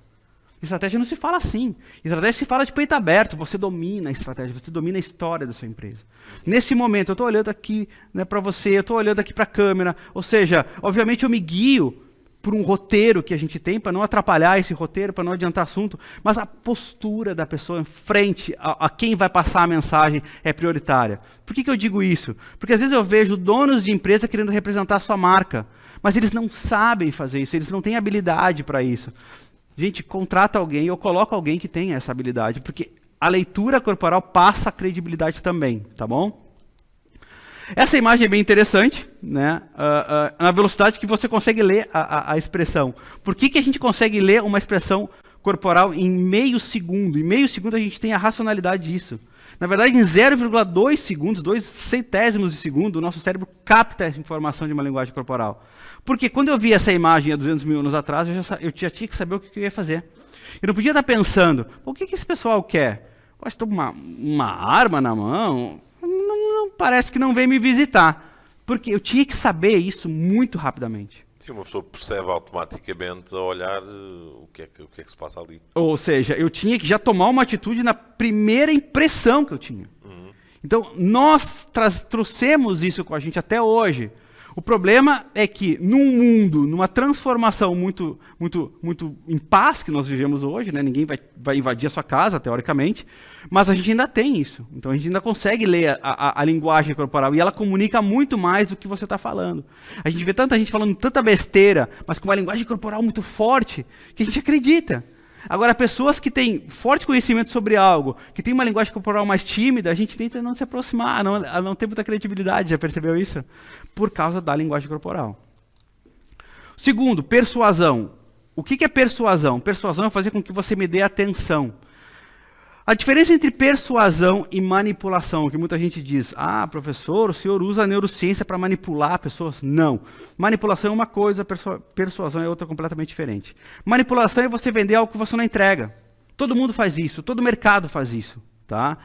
Estratégia não se fala assim. Estratégia se fala de peito aberto. Você domina a estratégia, você domina a história da sua empresa. Nesse momento, eu estou olhando aqui, né, para você, eu estou olhando aqui para a câmera. Ou seja, obviamente eu me guio por um roteiro que a gente tem, para não atrapalhar esse roteiro, para não adiantar assunto. Mas a postura da pessoa em frente a quem vai passar a mensagem é prioritária. Por que eu digo isso? Porque às vezes eu vejo donos de empresa querendo representar a sua marca. Mas eles não sabem fazer isso, eles não têm habilidade para isso. Gente, contrata alguém ou coloca alguém que tenha essa habilidade, porque a leitura corporal passa a credibilidade também, tá bom? Essa imagem é bem interessante, né? Na velocidade que você consegue ler a expressão. Por que a gente consegue ler uma expressão corporal em meio segundo? Em meio segundo a gente tem a racionalidade disso. Na verdade, em 0,2 segundos, 2 centésimos de segundo, o nosso cérebro capta essa informação de uma linguagem corporal. Porque quando eu vi essa imagem há 200 mil anos atrás, eu já tinha que saber o que eu ia fazer. Eu não podia estar pensando, o que esse pessoal quer? Estou com uma arma na mão, não, parece que não vem me visitar. Porque eu tinha que saber isso muito rapidamente. Sim, uma pessoa percebe automaticamente a olhar o que é que se passa ali. Ou seja, eu tinha que já tomar uma atitude na primeira impressão que eu tinha. Uhum. Então, nós trouxemos isso com a gente até hoje. O problema é que num mundo, numa transformação muito em paz que nós vivemos hoje, né? Ninguém vai invadir a sua casa, teoricamente, mas a gente ainda tem isso. Então a gente ainda consegue ler a linguagem corporal e ela comunica muito mais do que você está falando. A gente vê tanta gente falando tanta besteira, mas com uma linguagem corporal muito forte, que a gente acredita. Agora, pessoas que têm forte conhecimento sobre algo, que têm uma linguagem corporal mais tímida, a gente tenta não se aproximar, a não ter muita credibilidade, já percebeu isso? Por causa da linguagem corporal. Segundo, persuasão. O que é persuasão? Persuasão é fazer com que você me dê atenção. A diferença entre persuasão e manipulação, que muita gente diz, professor, o senhor usa a neurociência para manipular pessoas? Não. Manipulação é uma coisa, persuasão é outra completamente diferente. Manipulação é você vender algo que você não entrega. Todo mundo faz isso, todo mercado faz isso, tá?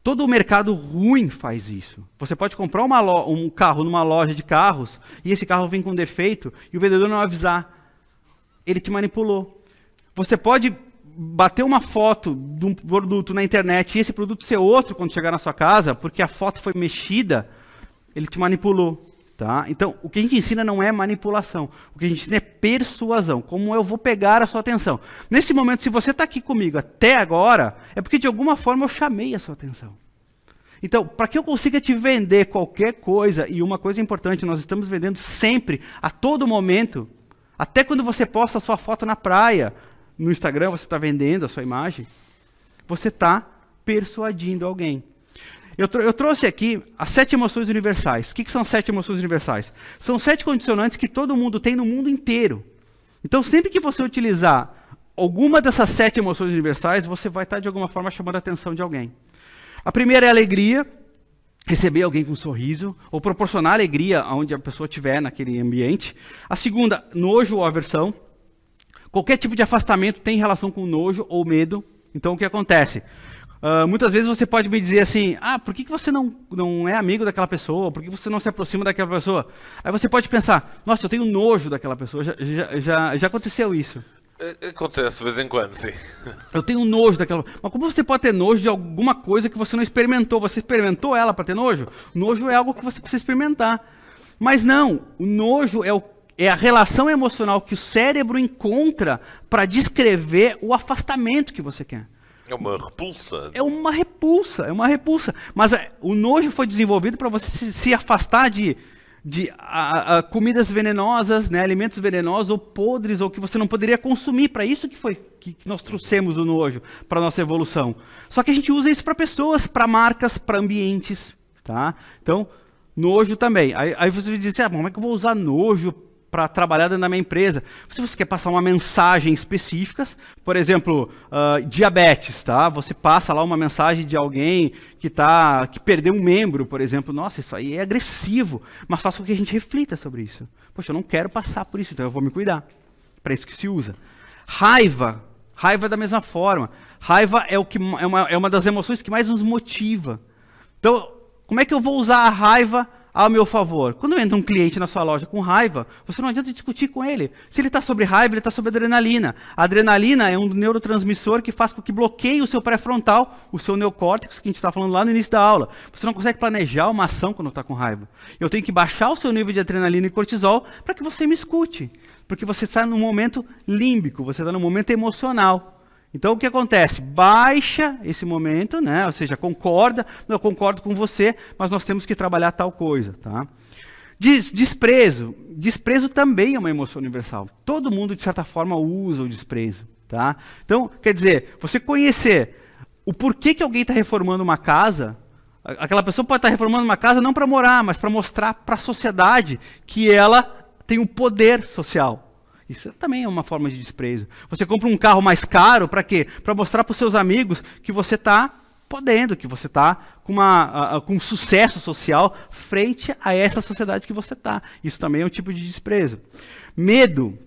Todo mercado ruim faz isso. Você pode comprar um carro numa loja de carros e esse carro vem com defeito e o vendedor não avisar. Ele te manipulou. Você pode bater uma foto de um produto na internet e esse produto ser outro quando chegar na sua casa, porque a foto foi mexida, ele te manipulou. Tá? Então, o que a gente ensina não é manipulação. O que a gente ensina é persuasão. Como eu vou pegar a sua atenção. Nesse momento, se você está aqui comigo até agora, é porque de alguma forma eu chamei a sua atenção. Então, para que eu consiga te vender qualquer coisa, e uma coisa importante, nós estamos vendendo sempre, a todo momento, até quando você posta a sua foto na praia, no Instagram você está vendendo a sua imagem, você está persuadindo alguém. Eu trouxe aqui as 7 emoções universais. O que são 7 emoções universais? São 7 condicionantes que todo mundo tem no mundo inteiro. Então, sempre que você utilizar alguma dessas 7 emoções universais, você vai estar, de alguma forma, chamando a atenção de alguém. A primeira é a alegria, receber alguém com um sorriso, ou proporcionar alegria onde a pessoa estiver naquele ambiente. A segunda, nojo ou aversão. Qualquer tipo de afastamento tem relação com nojo ou medo. Então, o que acontece? Muitas vezes você pode me dizer assim, por que você não é amigo daquela pessoa? Por que você não se aproxima daquela pessoa? Aí você pode pensar, nossa, eu tenho nojo daquela pessoa, já aconteceu isso. Acontece de vez em quando, sim. Eu tenho nojo daquela... Mas como você pode ter nojo de alguma coisa que você não experimentou? Você experimentou ela para ter nojo? Nojo é algo que você precisa experimentar. Mas não, o nojo é a relação emocional que o cérebro encontra para descrever o afastamento que você quer. É uma repulsa. É uma repulsa. Mas o nojo foi desenvolvido para você se afastar de comidas venenosas, né, alimentos venenosos ou podres, ou que você não poderia consumir. Para isso que nós trouxemos o nojo para a nossa evolução. Só que a gente usa isso para pessoas, para marcas, para ambientes. Tá? Então, nojo também. Aí você diz assim, como é que eu vou usar nojo para trabalhar dentro da minha empresa? Se você quer passar uma mensagem específica, por exemplo, diabetes, tá? Você passa lá uma mensagem de alguém que perdeu um membro, por exemplo. Nossa, isso aí é agressivo, mas faça com que a gente reflita sobre isso. Poxa, eu não quero passar por isso, então eu vou me cuidar. Para isso que se usa. Raiva da mesma forma. Raiva é uma das emoções que mais nos motiva. Então, como é que eu vou usar a raiva ao meu favor? Quando entra um cliente na sua loja com raiva, você não adianta discutir com ele. Se ele está sobre raiva, ele está sobre adrenalina. A adrenalina é um neurotransmissor que faz com que bloqueie o seu pré-frontal, o seu neocórtex, que a gente está falando lá no início da aula. Você não consegue planejar uma ação quando está com raiva. Eu tenho que baixar o seu nível de adrenalina e cortisol para que você me escute. Porque você está no momento límbico, você está no momento emocional. Então, o que acontece? Baixa esse momento, né? Ou seja, eu concordo com você, mas nós temos que trabalhar tal coisa. Tá? Desprezo. Desprezo também é uma emoção universal. Todo mundo, de certa forma, usa o desprezo. Tá? Então, quer dizer, você conhecer o porquê que alguém está reformando uma casa, aquela pessoa pode estar reformando uma casa não para morar, mas para mostrar para a sociedade que ela tem um poder social. Isso também é uma forma de desprezo. Você compra um carro mais caro, para quê? Para mostrar para os seus amigos que você está podendo, que você está com um sucesso social frente a essa sociedade que você está. Isso também é um tipo de desprezo. Medo.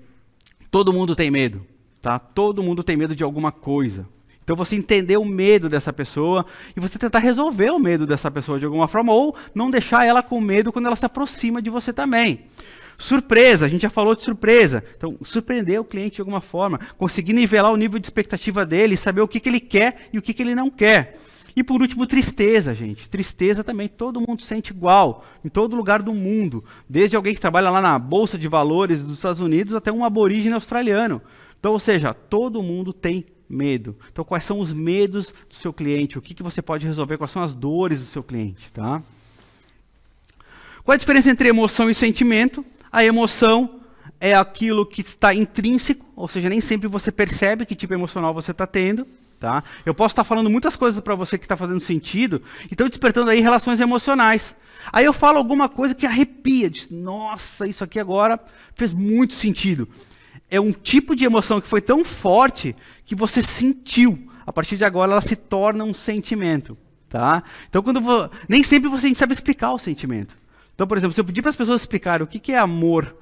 Todo mundo tem medo. Tá? Todo mundo tem medo de alguma coisa. Então você entender o medo dessa pessoa e você tentar resolver o medo dessa pessoa de alguma forma, ou não deixar ela com medo quando ela se aproxima de você também. Surpresa, a gente já falou de surpresa. Então, surpreender o cliente de alguma forma, conseguir nivelar o nível de expectativa dele, saber o que ele quer e o que ele não quer. E por último, tristeza, gente. Tristeza também, todo mundo sente igual, em todo lugar do mundo. Desde alguém que trabalha lá na Bolsa de Valores dos Estados Unidos até um aborígene australiano. Então, ou seja, todo mundo tem medo. Então, quais são os medos do seu cliente? O que você pode resolver? Quais são as dores do seu cliente? Tá? Qual é a diferença entre emoção e sentimento? A emoção é aquilo que está intrínseco, ou seja, nem sempre você percebe que tipo emocional você está tendo. Tá? Eu posso estar falando muitas coisas para você que está fazendo sentido, e estão despertando aí relações emocionais. Aí eu falo alguma coisa que arrepia, diz, nossa, isso aqui agora fez muito sentido. É um tipo de emoção que foi tão forte que você sentiu. a partir de agora, ela se torna um sentimento. Tá? Então, nem sempre a gente sabe explicar o sentimento. Então, por exemplo, se eu pedir para as pessoas explicarem o que é amor,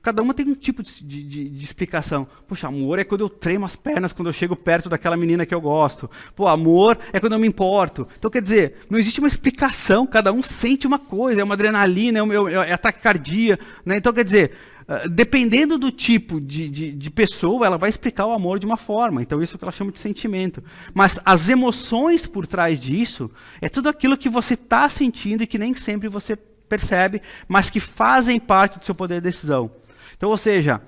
cada uma tem um tipo de explicação. Poxa, amor é quando eu tremo as pernas quando eu chego perto daquela menina que eu gosto. Pô, amor é quando eu me importo. Então, quer dizer, não existe uma explicação, cada um sente uma coisa, é uma adrenalina, é ataque cardíaco. Né? Então, quer dizer, dependendo do tipo de pessoa, ela vai explicar o amor de uma forma. Então, isso é o que ela chama de sentimento. Mas as emoções por trás disso é tudo aquilo que você está sentindo e que nem sempre você percebe, mas que fazem parte do seu poder de decisão. Então, ou seja,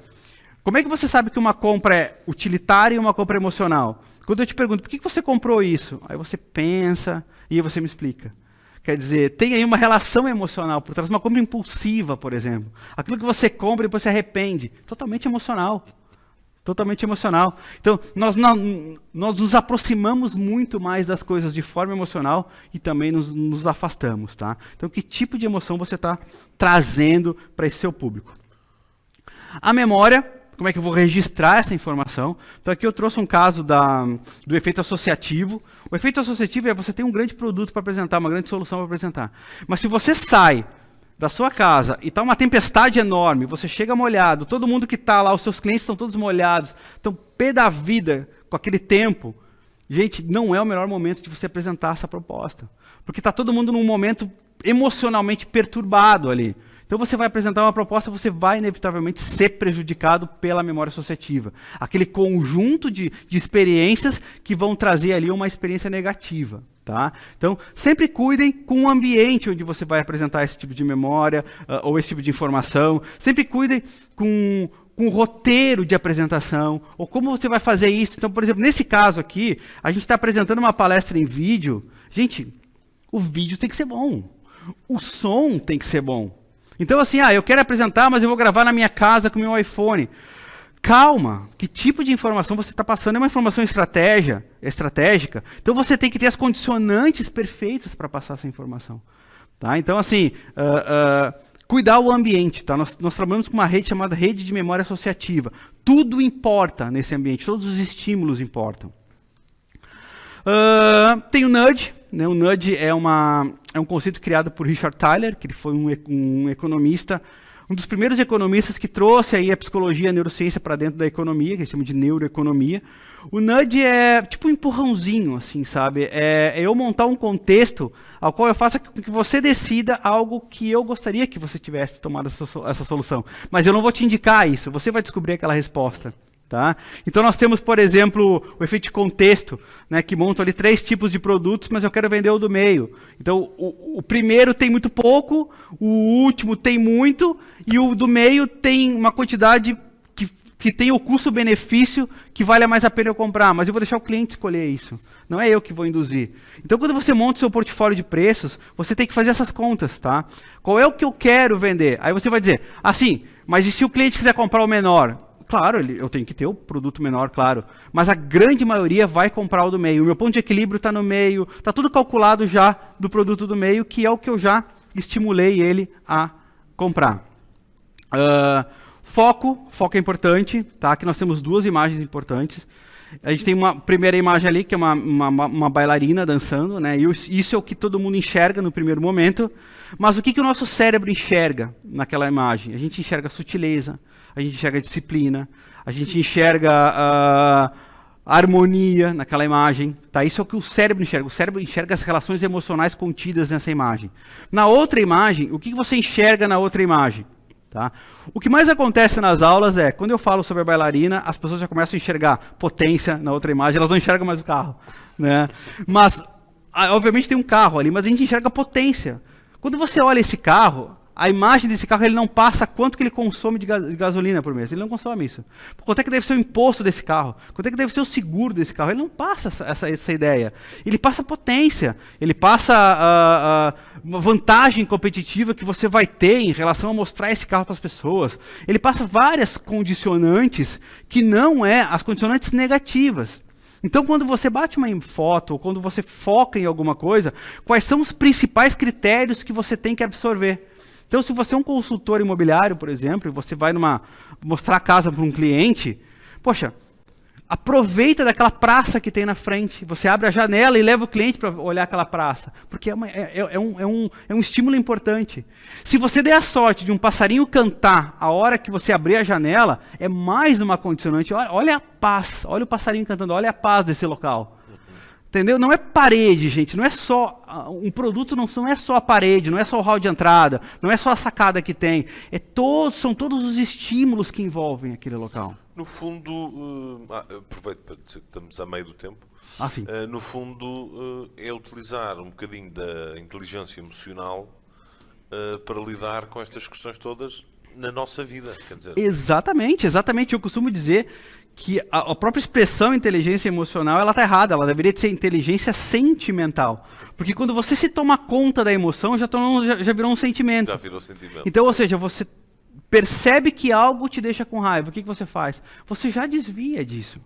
como é que você sabe que uma compra é utilitária e uma compra emocional? Quando eu te pergunto, por que você comprou isso? Aí você pensa e aí você me explica. Quer dizer, tem aí uma relação emocional por trás, uma compra impulsiva, por exemplo. Aquilo que você compra e depois se arrepende. Totalmente emocional. Totalmente emocional. Então, nós nos aproximamos muito mais das coisas de forma emocional e também nos afastamos. Tá? Então, que tipo de emoção você está trazendo para esse seu público? A memória, como é que eu vou registrar essa informação? Então aqui eu trouxe um caso do efeito associativo. O efeito associativo é você ter um grande produto para apresentar, uma grande solução para apresentar. Mas se você sai da sua casa e está uma tempestade enorme, você chega molhado, todo mundo que está lá, os seus clientes estão todos molhados, estão pé da vida com aquele tempo, gente, não é o melhor momento de você apresentar essa proposta. Porque está todo mundo num momento emocionalmente perturbado ali. Então você vai apresentar uma proposta, você vai inevitavelmente ser prejudicado pela memória associativa. Aquele conjunto de experiências que vão trazer ali uma experiência negativa. Tá? Então, sempre cuidem com o ambiente onde você vai apresentar esse tipo de memória ou esse tipo de informação. Sempre cuidem com o roteiro de apresentação, ou como você vai fazer isso. Então, por exemplo, nesse caso aqui, a gente está apresentando uma palestra em vídeo. Gente, o vídeo tem que ser bom. O som tem que ser bom. Então assim, eu quero apresentar, mas eu vou gravar na minha casa com o meu iPhone. Calma, que tipo de informação você está passando? É uma informação estratégica. Então você tem que ter as condicionantes perfeitas para passar essa informação. Tá? Então assim, cuidar o ambiente. Tá? Nós trabalhamos com uma rede chamada rede de memória associativa. Tudo importa nesse ambiente, todos os estímulos importam. Tem o nudge. Né? O nudge é um conceito criado por Richard Thaler, que ele foi um economista, um dos primeiros economistas que trouxe aí a psicologia e a neurociência para dentro da economia, que eles chamam de neuroeconomia. O nudge é tipo um empurrãozinho, assim, sabe? É eu montar um contexto ao qual eu faça com que você decida algo que eu gostaria que você tivesse tomado essa solução. Mas eu não vou te indicar isso, você vai descobrir aquela resposta. Tá? Então nós temos, por exemplo, o efeito de contexto, né, que monta ali 3 tipos de produtos, mas eu quero vender o do meio. Então o primeiro tem muito pouco, o último tem muito, e o do meio tem uma quantidade que tem o custo-benefício que vale mais a pena eu comprar, mas eu vou deixar o cliente escolher isso. Não é eu que vou induzir. Então quando você monta o seu portfólio de preços, você tem que fazer essas contas. Tá? Qual é o que eu quero vender? Aí você vai dizer, assim, mas e se o cliente quiser comprar o menor? Claro, eu tenho que ter o produto menor, claro. Mas a grande maioria vai comprar o do meio. O meu ponto de equilíbrio está no meio. Está tudo calculado já do produto do meio, que é o que eu já estimulei ele a comprar. Foco é importante. Tá? Aqui nós temos 2 imagens importantes. A gente tem uma primeira imagem ali, que é uma bailarina dançando. Né? E isso é o que todo mundo enxerga no primeiro momento. Mas o que o nosso cérebro enxerga naquela imagem? A gente enxerga sutileza. A gente enxerga disciplina, a gente enxerga harmonia naquela imagem. Tá? Isso é o que o cérebro enxerga. O cérebro enxerga as relações emocionais contidas nessa imagem. Na outra imagem, o que você enxerga na outra imagem? Tá? O que mais acontece nas aulas é, quando eu falo sobre a bailarina, as pessoas já começam a enxergar potência na outra imagem, elas não enxergam mais o carro. Né? Mas, obviamente tem um carro ali, mas a gente enxerga potência. Quando você olha esse carro, a imagem desse carro, ele não passa quanto que ele consome de gasolina por mês. Ele não consome isso. Quanto é que deve ser o imposto desse carro? Quanto é que deve ser o seguro desse carro? Ele não passa essa ideia. Ele passa potência. Ele passa uma vantagem competitiva que você vai ter em relação a mostrar esse carro para as pessoas. Ele passa várias condicionantes que não é as condicionantes negativas. Então, quando você bate uma foto, ou quando você foca em alguma coisa, quais são os principais critérios que você tem que absorver? Então, se você é um consultor imobiliário, por exemplo, e você vai mostrar a casa para um cliente, poxa, aproveita daquela praça que tem na frente. Você abre a janela e leva o cliente para olhar aquela praça. Porque é um estímulo importante. Se você der a sorte de um passarinho cantar a hora que você abrir a janela, é mais uma condicionante. Olha a paz, olha o passarinho cantando, olha a paz desse local. Entendeu? Não é parede, gente. Não é só um produto, não é só a parede, não é só o hall de entrada, não é só a sacada que tem. São todos os estímulos que envolvem aquele local. No fundo, aproveito para dizer que estamos a meio do tempo. Sim. No fundo, é utilizar um bocadinho da inteligência emocional para lidar com estas questões todas na nossa vida. Quer dizer... Exatamente. Eu costumo dizer que a própria expressão inteligência emocional, ela está errada. Ela deveria ser inteligência sentimental. Porque quando você se toma conta da emoção, já virou um sentimento. Já virou sentimento. Então, ou seja, você percebe que algo te deixa com raiva. O que você faz? Você já desvia disso.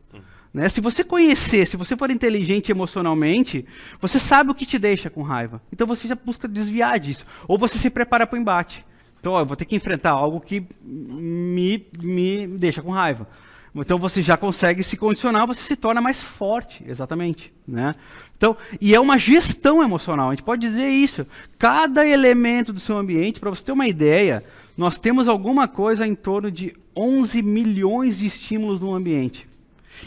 Né? Se você conhecer, se você for inteligente emocionalmente, você sabe o que te deixa com raiva. Então você já busca desviar disso. Ou você se prepara para o embate. Então, eu vou ter que enfrentar algo que me deixa com raiva. Então você já consegue se condicionar, você se torna mais forte, exatamente. Né? Então, e é uma gestão emocional, a gente pode dizer isso. Cada elemento do seu ambiente, para você ter uma ideia, nós temos alguma coisa em torno de 11 milhões de estímulos no ambiente.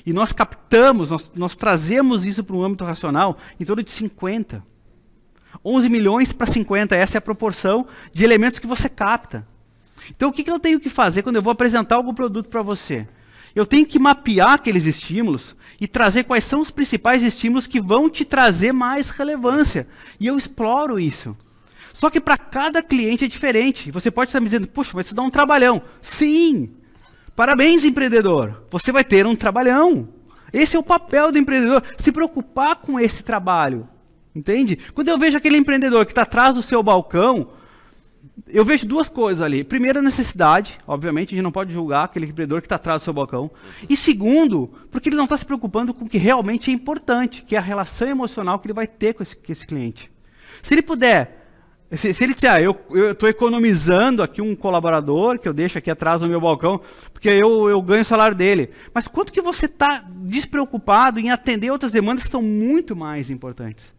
E nós captamos, nós trazemos isso para um âmbito racional em torno de 50. 11 milhões para 50, essa é a proporção de elementos que você capta. Então o que eu tenho que fazer quando eu vou apresentar algum produto para você? Eu tenho que mapear aqueles estímulos e trazer quais são os principais estímulos que vão te trazer mais relevância. E eu exploro isso. Só que para cada cliente é diferente. Você pode estar me dizendo, puxa, mas isso dá um trabalhão. Sim! Parabéns, empreendedor. Você vai ter um trabalhão. Esse é o papel do empreendedor, se preocupar com esse trabalho. Entende? Quando eu vejo aquele empreendedor que está atrás do seu balcão, eu vejo duas coisas ali. Primeiro, a necessidade. Obviamente, a gente não pode julgar aquele empreendedor que está atrás do seu balcão. E segundo, porque ele não está se preocupando com o que realmente é importante, que é a relação emocional que ele vai ter com esse cliente. Se ele puder... Se ele disser, eu estou economizando aqui um colaborador que eu deixo aqui atrás do meu balcão, porque eu ganho o salário dele. Mas quanto que você está despreocupado em atender outras demandas que são muito mais importantes?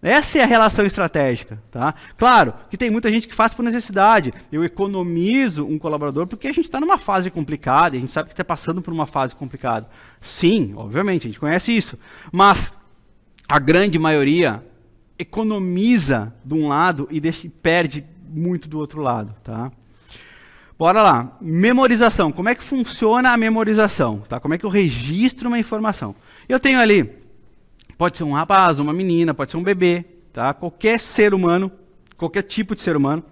Essa é a relação estratégica. Tá? Claro que tem muita gente que faz por necessidade. Eu economizo um colaborador porque a gente está numa fase complicada, e a gente sabe que está passando por uma fase complicada. Sim, obviamente, a gente conhece isso. Mas a grande maioria economiza de um lado e perde muito do outro lado, tá? Bora lá. Memorização. Como é que funciona a memorização? Tá? Como é que eu registro uma informação? Eu tenho ali, pode ser um rapaz, uma menina, pode ser um bebê, tá? Qualquer ser humano, qualquer tipo de ser humano.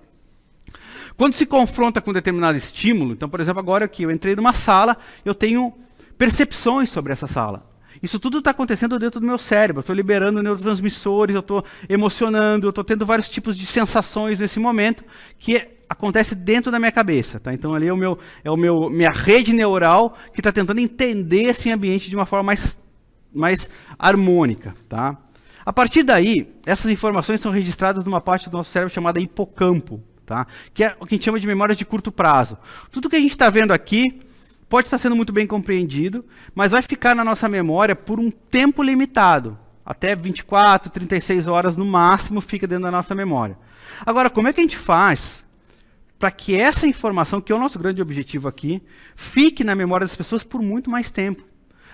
Quando se confronta com um determinado estímulo, então, por exemplo, agora que eu entrei numa sala, eu tenho percepções sobre essa sala. Isso tudo está acontecendo dentro do meu cérebro. Eu estou liberando neurotransmissores, eu estou emocionando, eu estou tendo vários tipos de sensações nesse momento que acontece dentro da minha cabeça. Tá? Então ali minha rede neural que está tentando entender esse ambiente de uma forma mais harmônica. Tá? A partir daí, essas informações são registradas numa parte do nosso cérebro chamada hipocampo, tá? Que é o que a gente chama de memórias de curto prazo. Tudo que a gente está vendo aqui pode estar sendo muito bem compreendido, mas vai ficar na nossa memória por um tempo limitado. Até 24, 36 horas no máximo fica dentro da nossa memória. Agora, como é que a gente faz para que essa informação, que é o nosso grande objetivo aqui, fique na memória das pessoas por muito mais tempo?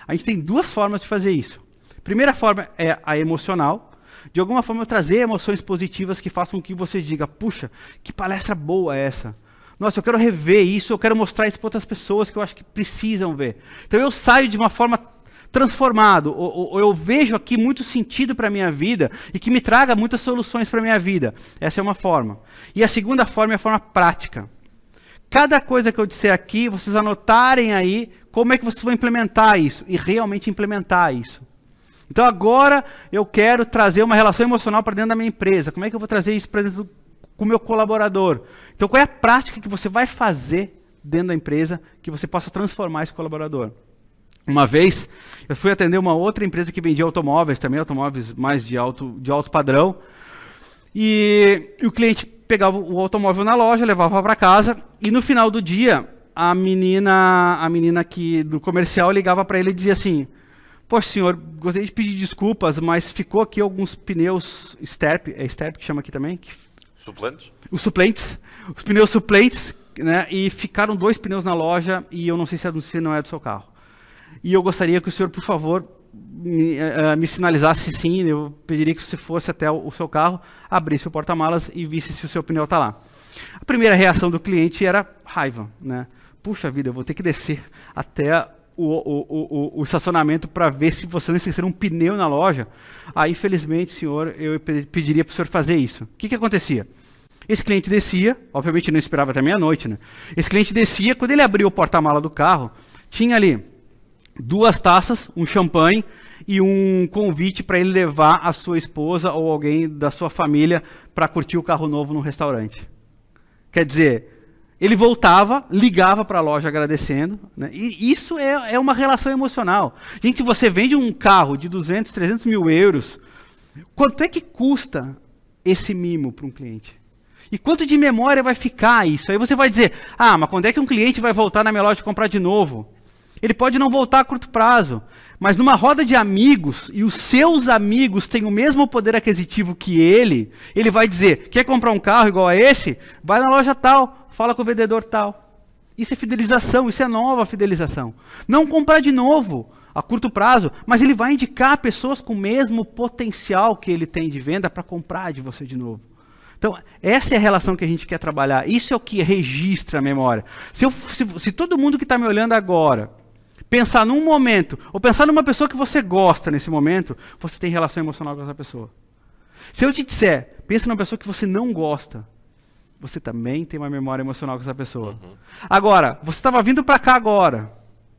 A gente tem duas formas de fazer isso. A primeira forma é a emocional. De alguma forma eu trazer emoções positivas que façam com que você diga, puxa, que palestra boa é essa? Nossa, eu quero rever isso, eu quero mostrar isso para outras pessoas que eu acho que precisam ver. Então eu saio de uma forma transformado, ou eu vejo aqui muito sentido para a minha vida e que me traga muitas soluções para a minha vida. Essa é uma forma. E a segunda forma é a forma prática. Cada coisa que eu disser aqui, vocês anotarem aí como é que vocês vão implementar isso e realmente implementar isso. Então agora eu quero trazer uma relação emocional para dentro da minha empresa. Como é que eu vou trazer isso para dentro com o meu colaborador? Então qual é a prática que você vai fazer dentro da empresa que você possa transformar esse colaborador? Uma vez eu fui atender uma outra empresa que vendia automóveis, também automóveis mais de alto padrão, e o cliente pegava o automóvel na loja, levava para casa, e no final do dia a menina que do comercial ligava para ele e dizia assim: poxa, senhor, gostaria de pedir desculpas, mas ficou aqui alguns pneus Sterp, é Sterp que chama aqui também? Suplentes? Os suplentes, os pneus suplentes, né? E ficaram 2 pneus na loja e eu não sei se não é do seu carro. E eu gostaria que o senhor, por favor, me sinalizasse sim, eu pediria que você fosse até o seu carro, abrisse o porta-malas e visse se o seu pneu está lá. A primeira reação do cliente era raiva, né? Puxa vida, eu vou ter que descer até o estacionamento para ver se você não esquecer um pneu na loja. Aí, infelizmente, senhor, eu pediria para o senhor fazer isso. O que acontecia? Esse cliente descia, obviamente não esperava até meia-noite, né? Esse cliente descia, quando ele abriu o porta-mala do carro, tinha ali 2 taças, um champanhe e um convite para ele levar a sua esposa ou alguém da sua família para curtir o carro novo no restaurante. Quer dizer, ele voltava, ligava para a loja agradecendo, né? E isso é uma relação emocional. Gente, você vende um carro de 200, 300 mil euros, quanto é que custa esse mimo para um cliente? E quanto de memória vai ficar isso? Aí você vai dizer, mas quando é que um cliente vai voltar na minha loja e comprar de novo? Ele pode não voltar a curto prazo, mas numa roda de amigos, e os seus amigos têm o mesmo poder aquisitivo que ele vai dizer, quer comprar um carro igual a esse? Vai na loja tal, fala com o vendedor tal. Isso é fidelização, isso é nova fidelização. Não comprar de novo a curto prazo, mas ele vai indicar pessoas com o mesmo potencial que ele tem de venda para comprar de você de novo. Então, essa é a relação que a gente quer trabalhar. Isso é o que registra a memória. Se todo mundo que está me olhando agora pensar num momento, ou pensar numa pessoa que você gosta nesse momento, você tem relação emocional com essa pessoa. Se eu te disser, pensa numa pessoa que você não gosta, você também tem uma memória emocional com essa pessoa. Agora, você estava vindo para cá agora,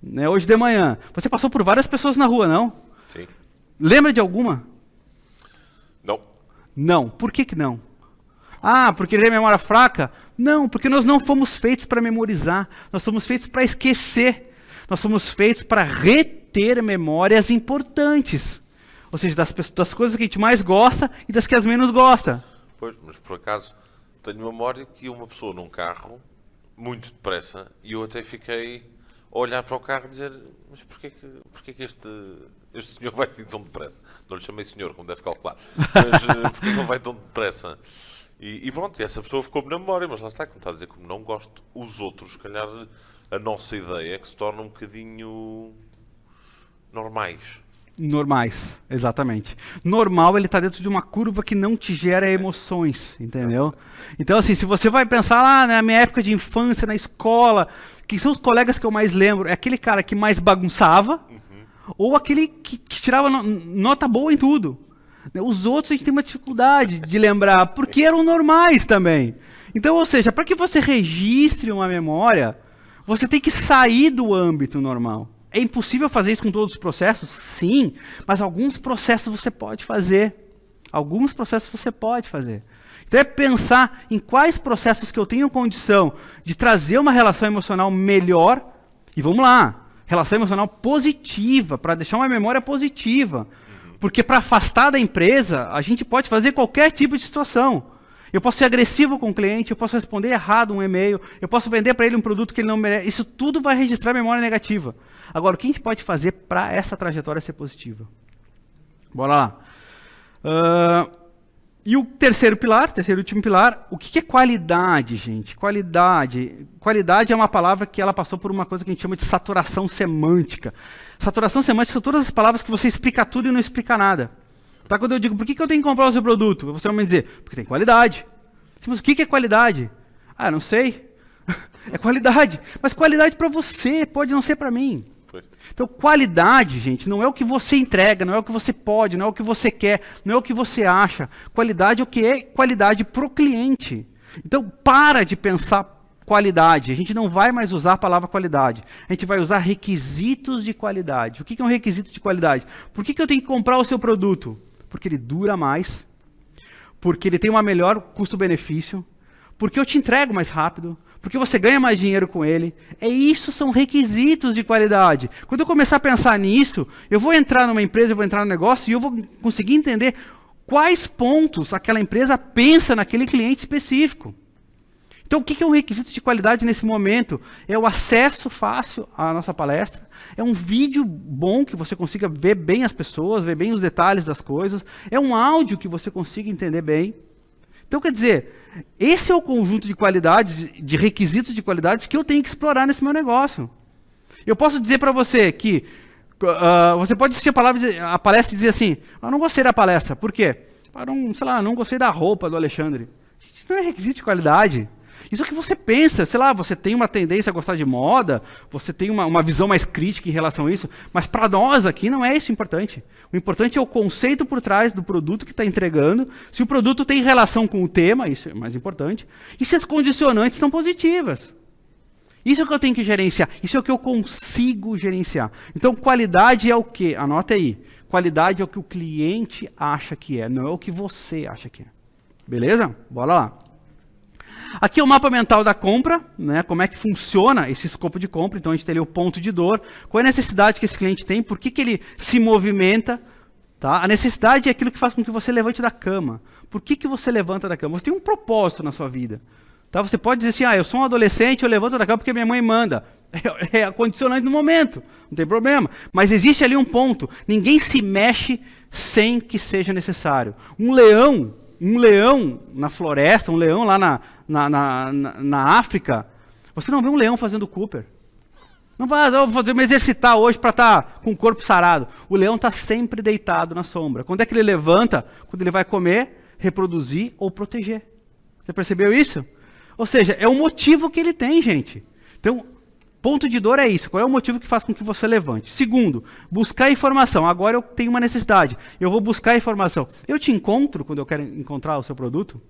né, hoje de manhã, você passou por várias pessoas na rua, não? Sim. Lembra de alguma? Não. Não. Por que não? Porque ele tem memória fraca? Não, porque nós não fomos feitos para memorizar. Nós somos feitos para esquecer. Nós somos feitos para reter memórias importantes. Ou seja, das coisas que a gente mais gosta e das que as menos gosta. Pois, mas por acaso tenho memória que uma pessoa num carro, muito depressa, e eu até fiquei a olhar para o carro e dizer, mas porquê que este senhor vai assim tão depressa? Não lhe chamei senhor, como deve calcular. Mas porquê que ele vai tão depressa? E pronto, essa pessoa ficou-me na memória, mas lá está, como está a dizer, como não gosto os outros, se calhar a nossa ideia é que se torna um bocadinho normais. Normais, exatamente. Normal, ele está dentro de uma curva que não te gera emoções, entendeu? Então, assim, se você vai pensar lá na minha época de infância, na escola, quem são os colegas que eu mais lembro? É aquele cara que mais bagunçava, ou aquele que tirava nota boa em tudo. Os outros a gente tem uma dificuldade de lembrar, porque eram normais também. Então, ou seja, para que você registre uma memória, você tem que sair do âmbito normal. É impossível fazer isso com todos os processos? Sim, mas alguns processos você pode fazer. Alguns processos você pode fazer. Então é pensar em quais processos que eu tenho condição de trazer uma relação emocional melhor, e vamos lá, relação emocional positiva, para deixar uma memória positiva. Porque para afastar da empresa, a gente pode fazer qualquer tipo de situação. Eu posso ser agressivo com o cliente, eu posso responder errado um e-mail, eu posso vender para ele um produto que ele não merece. Isso tudo vai registrar memória negativa. Agora, o que a gente pode fazer para essa trajetória ser positiva? Bora lá. E o terceiro e último pilar, o que é qualidade, gente? Qualidade é uma palavra que ela passou por uma coisa que a gente chama de saturação semântica. Saturação semântica são todas as palavras que você explica tudo e não explica nada. Tá? Quando eu digo, por que eu tenho que comprar o seu produto? Você vai me dizer, porque tem qualidade. Mas o que é qualidade? Não sei. É qualidade. Mas qualidade para você, pode não ser para mim. Então, qualidade, gente, não é o que você entrega, não é o que você pode, não é o que você quer, não é o que você acha. Qualidade é o que é qualidade para o cliente. Então, para de pensar qualidade. A gente não vai mais usar a palavra qualidade. A gente vai usar requisitos de qualidade. O que é um requisito de qualidade? Por que eu tenho que comprar o seu produto? Porque ele dura mais, porque ele tem uma melhor custo-benefício, porque eu te entrego mais rápido, porque você ganha mais dinheiro com ele. Isso são requisitos de qualidade. Quando eu começar a pensar nisso, eu vou entrar numa empresa, eu vou entrar no negócio e eu vou conseguir entender quais pontos aquela empresa pensa naquele cliente específico. Então, o que é um requisito de qualidade nesse momento? É o acesso fácil à nossa palestra, é um vídeo bom que você consiga ver bem as pessoas, ver bem os detalhes das coisas, é um áudio que você consiga entender bem. Então, quer dizer, esse é o conjunto de qualidades, de requisitos de qualidades que eu tenho que explorar nesse meu negócio. Eu posso dizer para você que você pode assistir a palestra e dizer assim, eu não gostei da palestra, por quê? Não gostei da roupa do Alexandre. Isso não é requisito de qualidade. Isso é o que você pensa, você tem uma tendência a gostar de moda, você tem uma visão mais crítica em relação a isso, mas para nós aqui não é isso importante. O importante é o conceito por trás do produto que está entregando, se o produto tem relação com o tema, isso é mais importante, e se as condicionantes são positivas. Isso é o que eu tenho que gerenciar, isso é o que eu consigo gerenciar. Então, qualidade é o quê? Anota aí. Qualidade é o que o cliente acha que é, não é o que você acha que é. Beleza? Bora lá. Aqui é o mapa mental da compra, né? Como é que funciona esse escopo de compra. Então, a gente tem ali o ponto de dor, qual é a necessidade que esse cliente tem, por que ele se movimenta. Tá? A necessidade é aquilo que faz com que você levante da cama. Por que você levanta da cama? Você tem um propósito na sua vida. Tá? Você pode dizer assim, eu sou um adolescente, eu levanto da cama porque minha mãe manda. É a condicionante do momento, não tem problema. Mas existe ali um ponto, ninguém se mexe sem que seja necessário. Um leão na floresta, um leão lá na África, você não vê um leão fazendo Cooper. Não vai, eu vou me exercitar hoje para estar com o corpo sarado. O leão está sempre deitado na sombra. Quando é que ele levanta? Quando ele vai comer, reproduzir ou proteger. Você percebeu isso? Ou seja, é o motivo que ele tem, gente. Então, ponto de dor é isso. Qual é o motivo que faz com que você levante? Segundo, buscar informação. Agora eu tenho uma necessidade. Eu vou buscar informação. Eu te encontro quando eu quero encontrar o seu produto?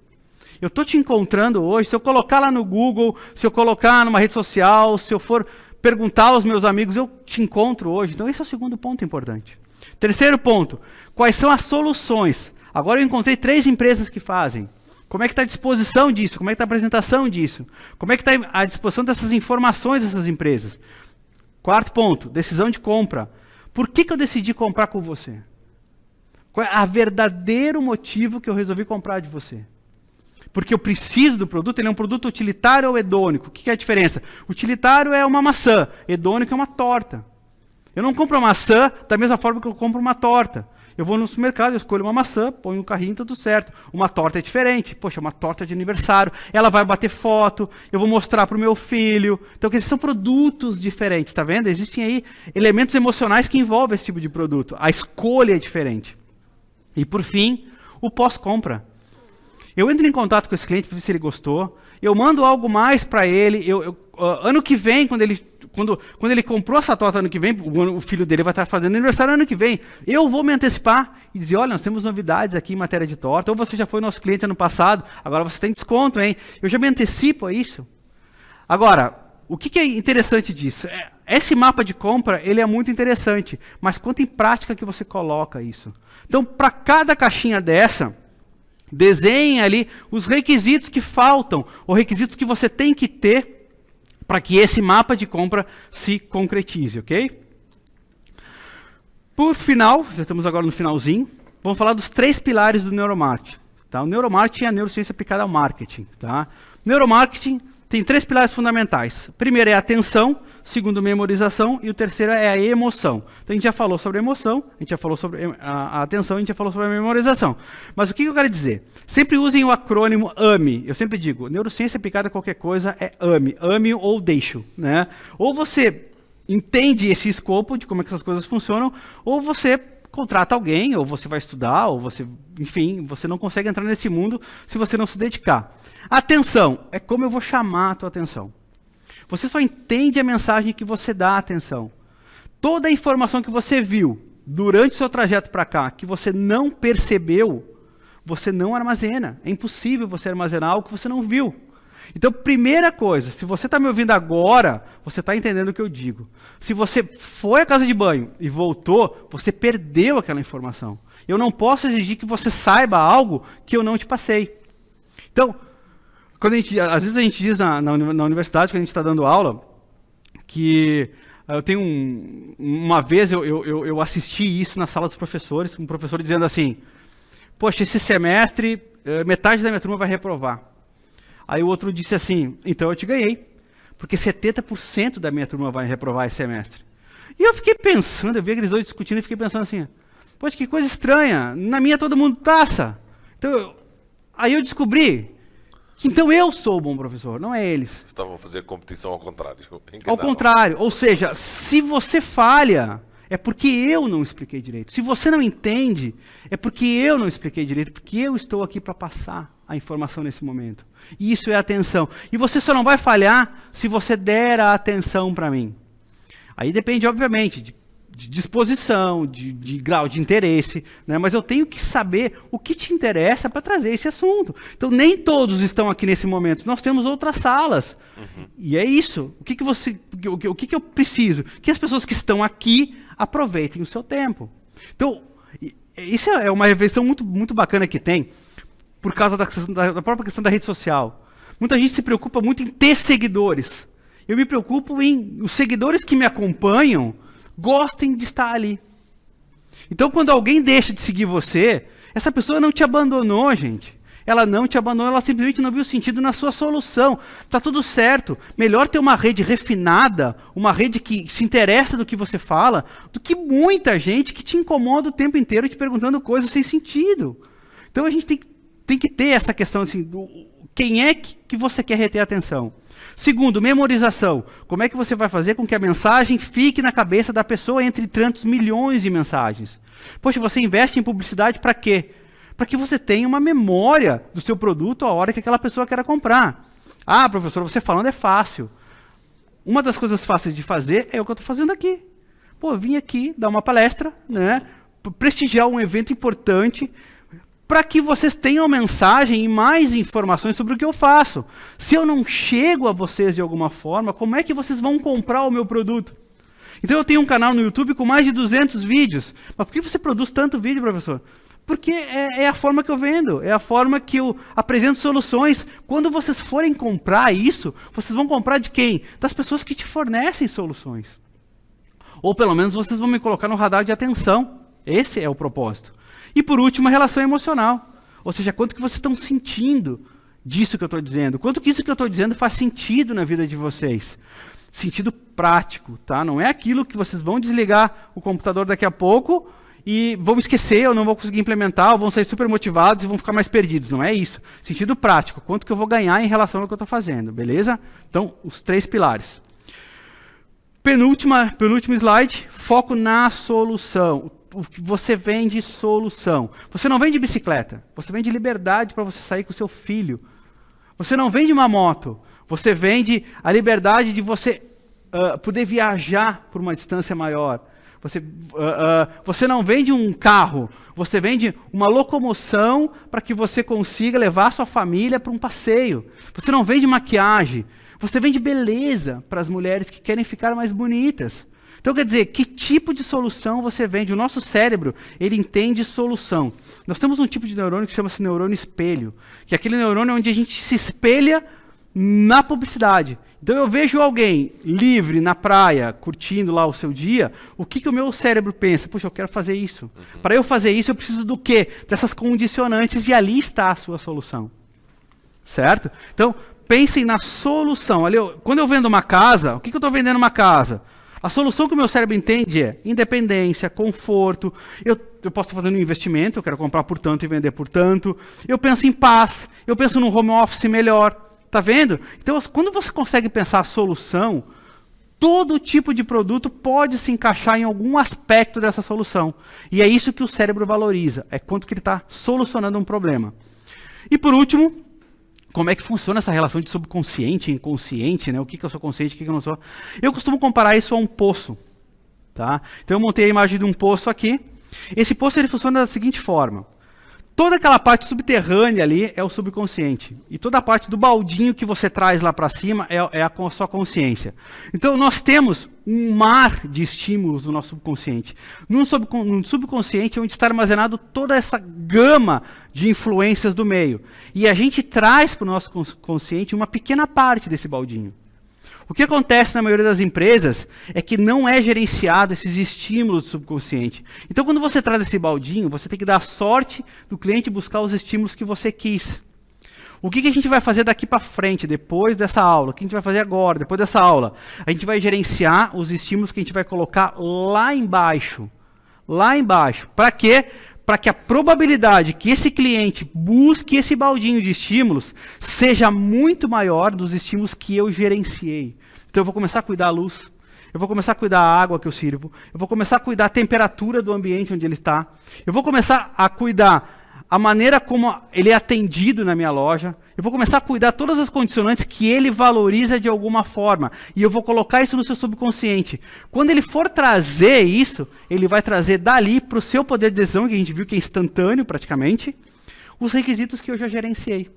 Eu estou te encontrando hoje. Se eu colocar lá no Google, se eu colocar numa rede social, se eu for perguntar aos meus amigos, eu te encontro hoje. Então esse é o segundo ponto importante. Terceiro ponto, quais são as soluções? Agora eu encontrei 3 empresas que fazem. Como é que está a disposição disso? Como é que está a apresentação disso? Como é que está a disposição dessas informações dessas empresas? Quarto ponto, decisão de compra. Por que eu decidi comprar com você? Qual é o verdadeiro motivo que eu resolvi comprar de você? Porque eu preciso do produto, ele é um produto utilitário ou hedônico? O que é a diferença? Utilitário é uma maçã, hedônico é uma torta. Eu não compro uma maçã da mesma forma que eu compro uma torta. Eu vou no supermercado, eu escolho uma maçã, ponho no carrinho, tudo certo. Uma torta é diferente. Poxa, uma torta de aniversário. Ela vai bater foto, eu vou mostrar para o meu filho. Então, esses são produtos diferentes, tá vendo? Existem aí elementos emocionais que envolvem esse tipo de produto. A escolha é diferente. E, por fim, o pós-compra. Eu entro em contato com esse cliente para ver se ele gostou. Eu mando algo mais para ele. Ano que vem, quando ele comprou essa torta ano que vem, o filho dele vai estar fazendo aniversário ano que vem, eu vou me antecipar e dizer, olha, nós temos novidades aqui em matéria de torta, ou você já foi nosso cliente ano passado, agora você tem desconto, hein? Eu já me antecipo a isso. Agora, o que é interessante disso? Esse mapa de compra, ele é muito interessante, mas quanto em prática que você coloca isso? Então, para cada caixinha dessa, desenhe ali os requisitos que faltam, ou requisitos que você tem que ter para que esse mapa de compra se concretize, ok? Por final, já estamos agora no finalzinho, vamos falar dos 3 pilares do neuromarketing. Tá? O neuromarketing é a neurociência aplicada ao marketing. Tá? Neuromarketing tem 3 pilares fundamentais. O primeiro é a atenção, o segundo, memorização, e o terceiro é a emoção. Então, a gente já falou sobre a emoção, a gente já falou sobre a atenção, a gente já falou sobre a memorização. Mas o que eu quero dizer? Sempre usem o acrônimo AME. Eu sempre digo, neurociência aplicada a qualquer coisa é AME. AME ou deixo. Né? Ou você entende esse escopo de como é que essas coisas funcionam, ou você contrata alguém, ou você vai estudar, ou você, enfim, você não consegue entrar nesse mundo se você não se dedicar. Atenção, é como eu vou chamar a tua atenção. Você só entende a mensagem que você dá atenção. Toda a informação que você viu durante o seu trajeto para cá, que você não percebeu, você não armazena. É impossível você armazenar algo que você não viu. Então, primeira coisa, se você está me ouvindo agora, você está entendendo o que eu digo. Se você foi à casa de banho e voltou, você perdeu aquela informação. Eu não posso exigir que você saiba algo que eu não te passei. Então, às vezes a gente diz na universidade, quando a gente está dando aula, que eu tenho uma vez eu assisti isso na sala dos professores, um professor dizendo assim, poxa, esse semestre metade da minha turma vai reprovar. Aí o outro disse assim, então eu te ganhei, porque 70% da minha turma vai reprovar esse semestre. E eu fiquei pensando, eu vi aqueles dois discutindo e fiquei pensando assim, poxa, que coisa estranha, na minha todo mundo passa. Então, aí eu descobri que então eu sou o bom professor, não é eles. Estavam a fazer competição ao contrário. Ao contrário, ou seja, se você falha, é porque eu não expliquei direito. Se você não entende, é porque eu não expliquei direito, porque eu estou aqui para passar a informação nesse momento. E isso é atenção. E você só não vai falhar se você der a atenção para mim. Aí depende, obviamente, de disposição, de grau de interesse, né? Mas eu tenho que saber o que te interessa para trazer esse assunto. Então, nem todos estão aqui nesse momento. Nós temos outras salas. E é isso. O que eu preciso? Que as pessoas que estão aqui aproveitem o seu tempo. Então, isso é uma reflexão muito, muito bacana que tem, por causa da própria questão da rede social. Muita gente se preocupa muito em ter seguidores. Eu me preocupo em os seguidores que me acompanham gostem de estar ali. Então, quando alguém deixa de seguir você, essa pessoa não te abandonou, gente. Ela não te abandonou, ela simplesmente não viu sentido na sua solução. Tá tudo certo. Melhor ter uma rede refinada, uma rede que se interessa do que você fala, do que muita gente que te incomoda o tempo inteiro te perguntando coisas sem sentido. Então, a gente tem que ter essa questão assim, quem é que você quer reter a atenção? Segundo, memorização. Como é que você vai fazer com que a mensagem fique na cabeça da pessoa entre tantos milhões de mensagens? Poxa, você investe em publicidade para quê? Para que você tenha uma memória do seu produto a hora que aquela pessoa quer comprar. Ah, professor, você falando é fácil. Uma das coisas fáceis de fazer é o que eu estou fazendo aqui. Pô, eu vim aqui dar uma palestra, né, prestigiar um evento importante, para que vocês tenham mensagem e mais informações sobre o que eu faço. Se eu não chego a vocês de alguma forma, como é que vocês vão comprar o meu produto? Então eu tenho um canal no YouTube com mais de 200 vídeos. Mas por que você produz tanto vídeo, professor? Porque é a forma que eu vendo, é a forma que eu apresento soluções. Quando vocês forem comprar isso, vocês vão comprar de quem? Das pessoas que te fornecem soluções. Ou pelo menos vocês vão me colocar no radar de atenção. Esse é o propósito. E por último, a relação emocional. Ou seja, quanto que vocês estão sentindo disso que eu estou dizendo. Quanto que isso que eu estou dizendo faz sentido na vida de vocês. Sentido prático, tá? Não é aquilo que vocês vão desligar o computador daqui a pouco e vão esquecer, ou não vão conseguir implementar, ou vão sair super motivados e vão ficar mais perdidos. Não é isso. Sentido prático. Quanto que eu vou ganhar em relação ao que eu estou fazendo, beleza? Então, os 3 pilares. Penúltimo slide, foco na solução. Você vende solução. Você não vende bicicleta. Você vende liberdade para você sair com o seu filho. Você não vende uma moto. Você vende a liberdade de você poder viajar por uma distância maior. Você não vende um carro. Você vende uma locomoção para que você consiga levar sua família para um passeio. Você não vende maquiagem. Você vende beleza para as mulheres que querem ficar mais bonitas. Então, quer dizer, que tipo de solução você vende? O nosso cérebro, ele entende solução. Nós temos um tipo de neurônio que chama-se neurônio espelho, que é aquele neurônio onde a gente se espelha na publicidade. Então, eu vejo alguém livre na praia, curtindo lá o seu dia, o que o meu cérebro pensa? Puxa, eu quero fazer isso. Para eu fazer isso, eu preciso do quê? Dessas condicionantes, e ali está a sua solução. Certo? Então, pensem na solução. Ali, quando eu vendo uma casa, o que eu estou vendendo uma casa? A solução que o meu cérebro entende é independência, conforto. Eu posso estar fazendo um investimento, eu quero comprar por tanto e vender por tanto. Eu penso em paz, eu penso num home office melhor. Tá vendo? Então, quando você consegue pensar a solução, todo tipo de produto pode se encaixar em algum aspecto dessa solução. E é isso que o cérebro valoriza, é quanto que ele está solucionando um problema. E por último, como é que funciona essa relação de subconsciente e inconsciente, né? O que eu sou consciente, o que eu não sou. Eu costumo comparar isso a um poço. Tá? Então eu montei a imagem de um poço aqui. Esse poço ele funciona da seguinte forma. Toda aquela parte subterrânea ali é o subconsciente. E toda a parte do baldinho que você traz lá para cima é a sua consciência. Então nós temos um mar de estímulos no nosso subconsciente. No subconsciente é onde está armazenado toda essa gama de influências do meio. E a gente traz para o nosso consciente uma pequena parte desse baldinho. O que acontece na maioria das empresas é que não é gerenciado esses estímulos do subconsciente. Então, quando você traz esse baldinho, você tem que dar a sorte do cliente buscar os estímulos que você quis. O que a gente vai fazer daqui para frente, depois dessa aula? O que a gente vai fazer agora, depois dessa aula? A gente vai gerenciar os estímulos que a gente vai colocar lá embaixo. Lá embaixo. Para quê? Para que a probabilidade que esse cliente busque esse baldinho de estímulos seja muito maior dos estímulos que eu gerenciei. Então eu vou começar a cuidar da luz, eu vou começar a cuidar da água que eu sirvo, eu vou começar a cuidar da temperatura do ambiente onde ele está, eu vou começar a cuidar a maneira como ele é atendido na minha loja, eu vou começar a cuidar todas as condicionantes que ele valoriza de alguma forma, e eu vou colocar isso no seu subconsciente. Quando ele for trazer isso, ele vai trazer dali para o seu poder de decisão, que a gente viu que é instantâneo praticamente, os requisitos que eu já gerenciei.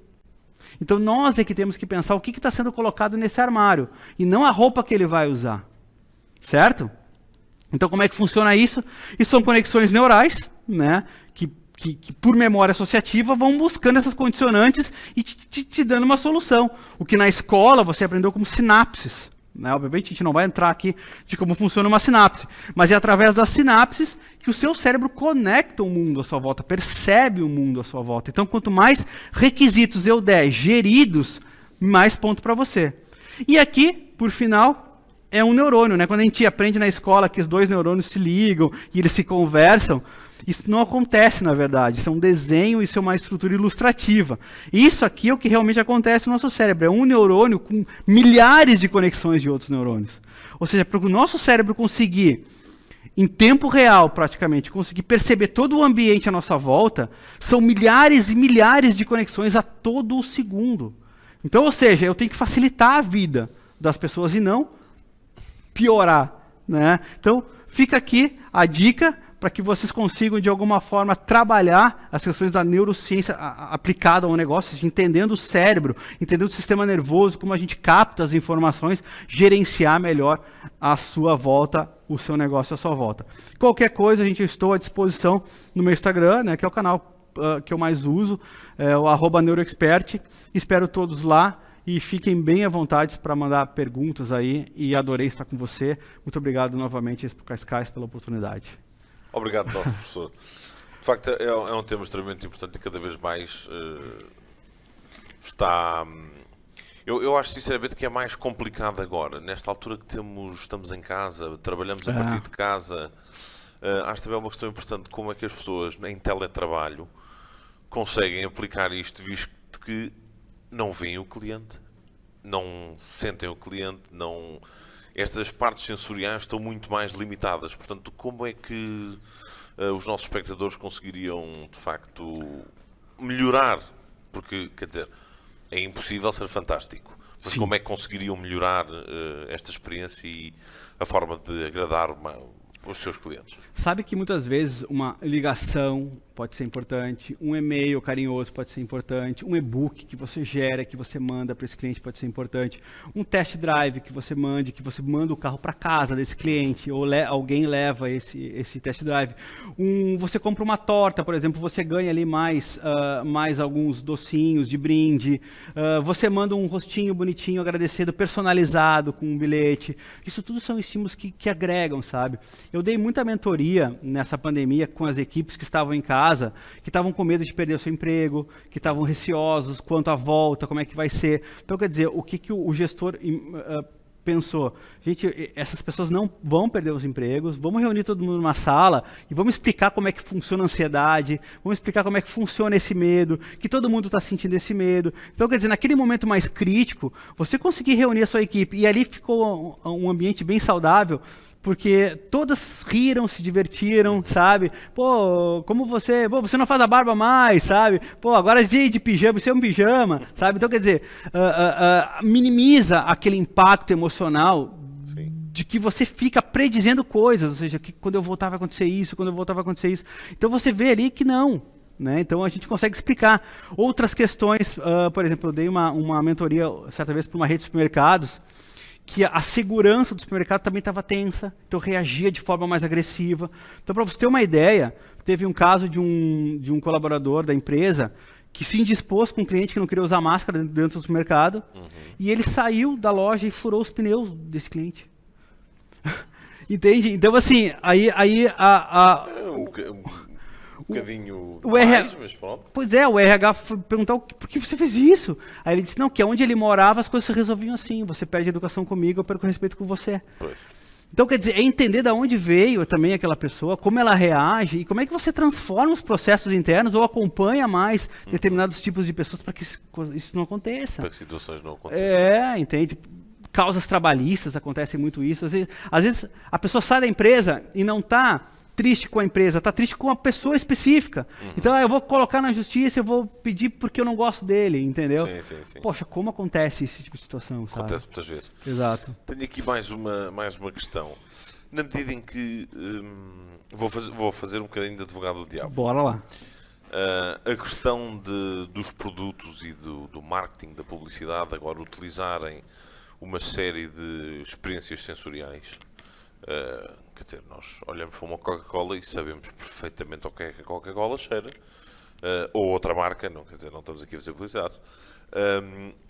Então nós é que temos que pensar o que está sendo colocado nesse armário, e não a roupa que ele vai usar. Certo? Então como é que funciona isso? Isso são conexões neurais, né, que por memória associativa vão buscando essas condicionantes e te dando uma solução. O que na escola você aprendeu como sinapses. Né? Obviamente a gente não vai entrar aqui de como funciona uma sinapse, mas é através das sinapses que o seu cérebro conecta o mundo à sua volta, percebe o mundo à sua volta. Então quanto mais requisitos eu der geridos, mais ponto para você. E aqui, por final, é um neurônio. Né? Quando a gente aprende na escola que os dois neurônios se ligam e eles se conversam, isso não acontece, na verdade. Isso é um desenho, isso é uma estrutura ilustrativa. Isso aqui é o que realmente acontece no nosso cérebro. É um neurônio com milhares de conexões de outros neurônios. Ou seja, para o nosso cérebro conseguir, em tempo real praticamente, conseguir perceber todo o ambiente à nossa volta, são milhares e milhares de conexões a todo o segundo. Então, ou seja, eu tenho que facilitar a vida das pessoas e não piorar. Né? Então, fica aqui a dica para que vocês consigam, de alguma forma, trabalhar as questões da neurociência aplicada ao negócio, entendendo o cérebro, entendendo o sistema nervoso, como a gente capta as informações, gerenciar melhor a sua volta, o seu negócio à sua volta. Qualquer coisa, eu estou à disposição no meu Instagram, né, que é o canal que eu mais uso, o @neuroexpert. Espero todos lá. E fiquem bem à vontade para mandar perguntas aí. E adorei estar com você. Muito obrigado novamente, Expo Cascais, pela oportunidade. Obrigado, professor. De facto, é um tema extremamente importante e cada vez mais está... Eu acho sinceramente que é mais complicado agora. Nesta altura que estamos em casa, trabalhamos a partir de casa. Acho também uma questão importante de como é que as pessoas em teletrabalho conseguem aplicar isto, visto que não veem o cliente, não sentem o cliente, não... Estas partes sensoriais estão muito mais limitadas. Portanto, como é que os nossos espectadores conseguiriam, de facto, melhorar? Porque, quer dizer, é impossível ser fantástico. Mas como é que conseguiriam melhorar esta experiência e a forma de agradar os seus clientes? Sabe que muitas vezes uma ligação pode ser importante, um e-mail carinhoso pode ser importante, um e-book que você gera, que você manda para esse cliente pode ser importante, um test drive que você manda o carro para casa desse cliente, ou alguém leva esse test drive. Você compra uma torta, por exemplo, você ganha ali mais alguns docinhos de brinde, você manda um rostinho bonitinho, agradecido, personalizado com um bilhete. Isso tudo são estímulos que agregam, sabe? Eu dei muita mentoria nessa pandemia com as equipes que estavam em casa, que estavam com medo de perder o seu emprego, que estavam receosos quanto à volta, como é que vai ser. Então, quer dizer, o que o gestor pensou? Gente, essas pessoas não vão perder os empregos, vamos reunir todo mundo numa sala e vamos explicar como é que funciona a ansiedade, vamos explicar como é que funciona esse medo, que todo mundo está sentindo esse medo. Então, quer dizer, naquele momento mais crítico, você conseguir reunir a sua equipe, e ali ficou um ambiente bem saudável, porque todas riram, se divertiram, sabe? Pô, como você não faz a barba mais, sabe? Pô, agora é dia de pijama, isso é um pijama, sabe? Então, quer dizer, minimiza aquele impacto emocional. Sim. De que você fica predizendo coisas, ou seja, que quando eu voltar vai acontecer isso, quando eu voltar vai acontecer isso. Então, você vê ali que não. Né? Então, a gente consegue explicar. Outras questões, por exemplo, eu dei uma mentoria, certa vez, para uma rede de supermercados, que a segurança do supermercado também estava tensa, então reagia de forma mais agressiva. Então, para você ter uma ideia, teve um caso de um colaborador da empresa que se indispôs com um cliente que não queria usar máscara dentro do supermercado, e ele saiu da loja e furou os pneus desse cliente. Entende? Então, assim, Um bocadinho o RH mais, mas pronto. Pois é, o RH perguntou por que você fez isso? Aí ele disse, não, que onde ele morava as coisas se resolviam assim, você perde a educação comigo, eu perco o respeito com você. Pois. Então, quer dizer, é entender de onde veio também aquela pessoa, como ela reage e como é que você transforma os processos internos ou acompanha mais determinados tipos de pessoas para que isso não aconteça. Para que situações não aconteçam. Entende? Causas trabalhistas acontecem muito isso. Às vezes a pessoa sai da empresa e não está triste com a empresa, está triste com uma pessoa específica. Então, eu vou colocar na justiça, eu vou pedir porque eu não gosto dele, entendeu? Sim. Poxa, como acontece esse tipo de situação, sabe? Acontece muitas vezes. Exato. Tenho aqui mais uma questão. Na medida em que vou fazer um bocadinho de advogado do diabo. Bora lá. A questão dos produtos e do marketing, da publicidade, agora utilizarem uma série de experiências sensoriais. Quer dizer, nós olhamos para uma Coca-Cola e sabemos perfeitamente o que é que a Coca-Cola cheira. Ou outra marca, não, quer dizer, não estamos aqui a fazer publicidade.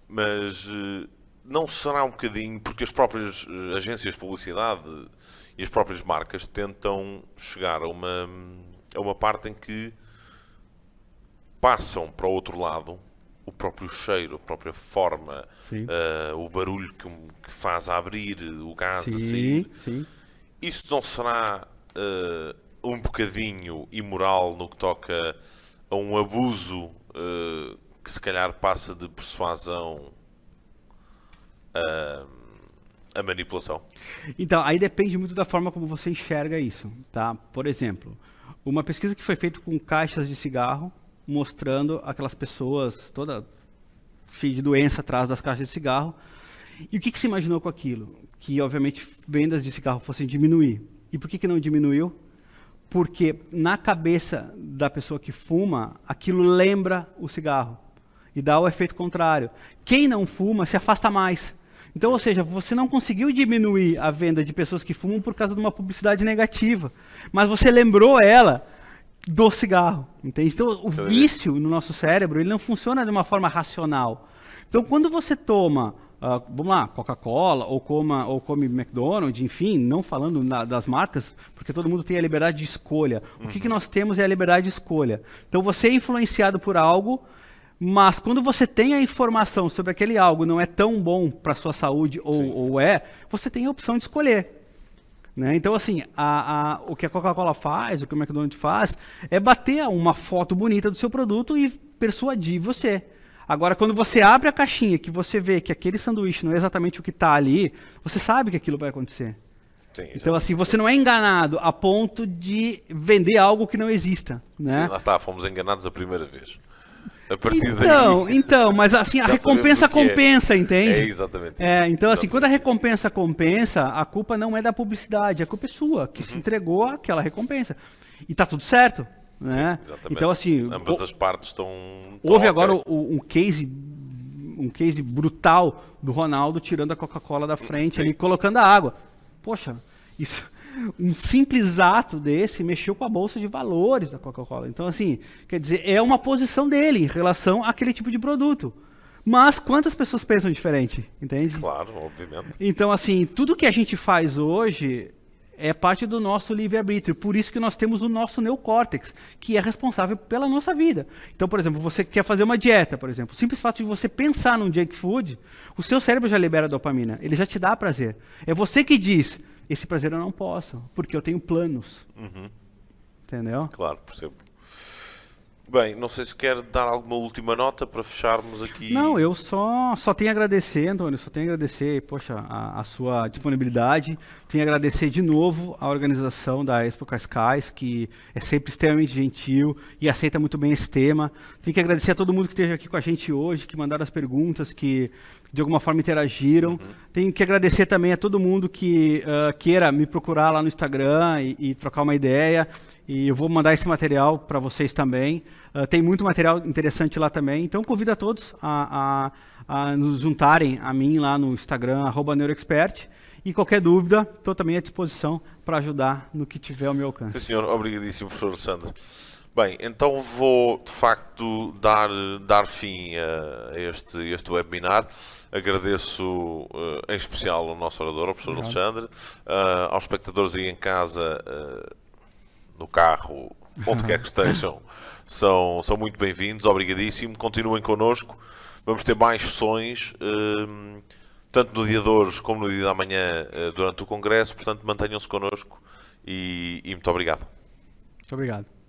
Mas não será um bocadinho, porque as próprias agências de publicidade e as próprias marcas tentam chegar a uma parte em que passam para o outro lado o próprio cheiro, a própria forma, o barulho que faz a abrir, o gás a sair. Sim. Isso não será um bocadinho imoral no que toca a um abuso que se calhar passa de persuasão a manipulação? Então, aí depende muito da forma como você enxerga isso, tá? Por exemplo, uma pesquisa que foi feita com caixas de cigarro, mostrando aquelas pessoas toda cheia de doença atrás das caixas de cigarro. E o que se imaginou com aquilo? Que, obviamente, vendas de cigarro fossem diminuir. E por que não diminuiu? Porque na cabeça da pessoa que fuma, aquilo lembra o cigarro. E dá o efeito contrário. Quem não fuma se afasta mais. Então, ou seja, você não conseguiu diminuir a venda de pessoas que fumam por causa de uma publicidade negativa. Mas você lembrou ela do cigarro, entende? Então, o vício no nosso cérebro, ele não funciona de uma forma racional. Então, quando você toma, vamos lá, Coca-Cola, ou come McDonald's, enfim, não falando das marcas, porque todo mundo tem a liberdade de escolha. O que nós temos é a liberdade de escolha. Então, você é influenciado por algo, mas quando você tem a informação sobre aquele algo não é tão bom para a sua saúde, ou você tem a opção de escolher. Né? Então, assim, o que a Coca-Cola faz, o que o McDonald's faz, é bater uma foto bonita do seu produto e persuadir você. Agora, quando você abre a caixinha, que você vê que aquele sanduíche não é exatamente o que está ali, você sabe que aquilo vai acontecer. Sim, então, assim, você não é enganado a ponto de vender algo que não exista. Né? Sim, lá está, fomos enganados a primeira vez. A partir daí... Então, mas assim, a recompensa compensa, entende? É exatamente isso. Então, assim, quando a recompensa compensa, a culpa não é da publicidade, a culpa é sua, que se entregou àquela recompensa. E tá tudo certo, né? Sim, exatamente. Então, assim... Ambas as partes estão houve agora um case brutal do Ronaldo tirando a Coca-Cola da frente ali, colocando a água. Poxa, isso... Um simples ato desse mexeu com a bolsa de valores da Coca-Cola. Então, assim, quer dizer, é uma posição dele em relação àquele tipo de produto. Mas quantas pessoas pensam diferente, entende? Claro, obviamente. Então, assim, tudo que a gente faz hoje é parte do nosso livre-arbítrio. Por isso que nós temos o nosso neocórtex, que é responsável pela nossa vida. Então, por exemplo, você quer fazer uma dieta, por exemplo. O simples fato de você pensar num junk food, o seu cérebro já libera dopamina. Ele já te dá prazer. É você que diz... Esse prazer eu não posso, porque eu tenho planos. Entendeu? Claro, percebo. Bem, não sei se quer dar alguma última nota para fecharmos aqui. Não, eu só tenho a agradecer, Antônio, só tenho a agradecer, poxa, a sua disponibilidade. Tenho a agradecer de novo a organização da Expo Cascais, que é sempre extremamente gentil e aceita muito bem esse tema. Tenho que agradecer a todo mundo que esteve aqui com a gente hoje, que mandaram as perguntas, que de alguma forma interagiram. Tenho que agradecer também a todo mundo que queira me procurar lá no Instagram e trocar uma ideia. E eu vou mandar esse material para vocês também. Tem muito material interessante lá também. Então, convido a todos a nos juntarem a mim lá no Instagram, @neuroexpert. E qualquer dúvida, estou também à disposição para ajudar no que tiver ao meu alcance. Sim, senhor. Obrigadíssimo, professor Alexandre. Bem, então vou, de facto, dar fim a este webinar. Agradeço em especial ao nosso orador, ao professor Alexandre, aos espectadores aí em casa, no carro, onde quer que estejam, são muito bem-vindos, obrigadíssimo, continuem connosco, vamos ter mais sessões, tanto no dia de hoje como no dia da manhã, durante o Congresso, portanto mantenham-se connosco e muito obrigado. Muito obrigado.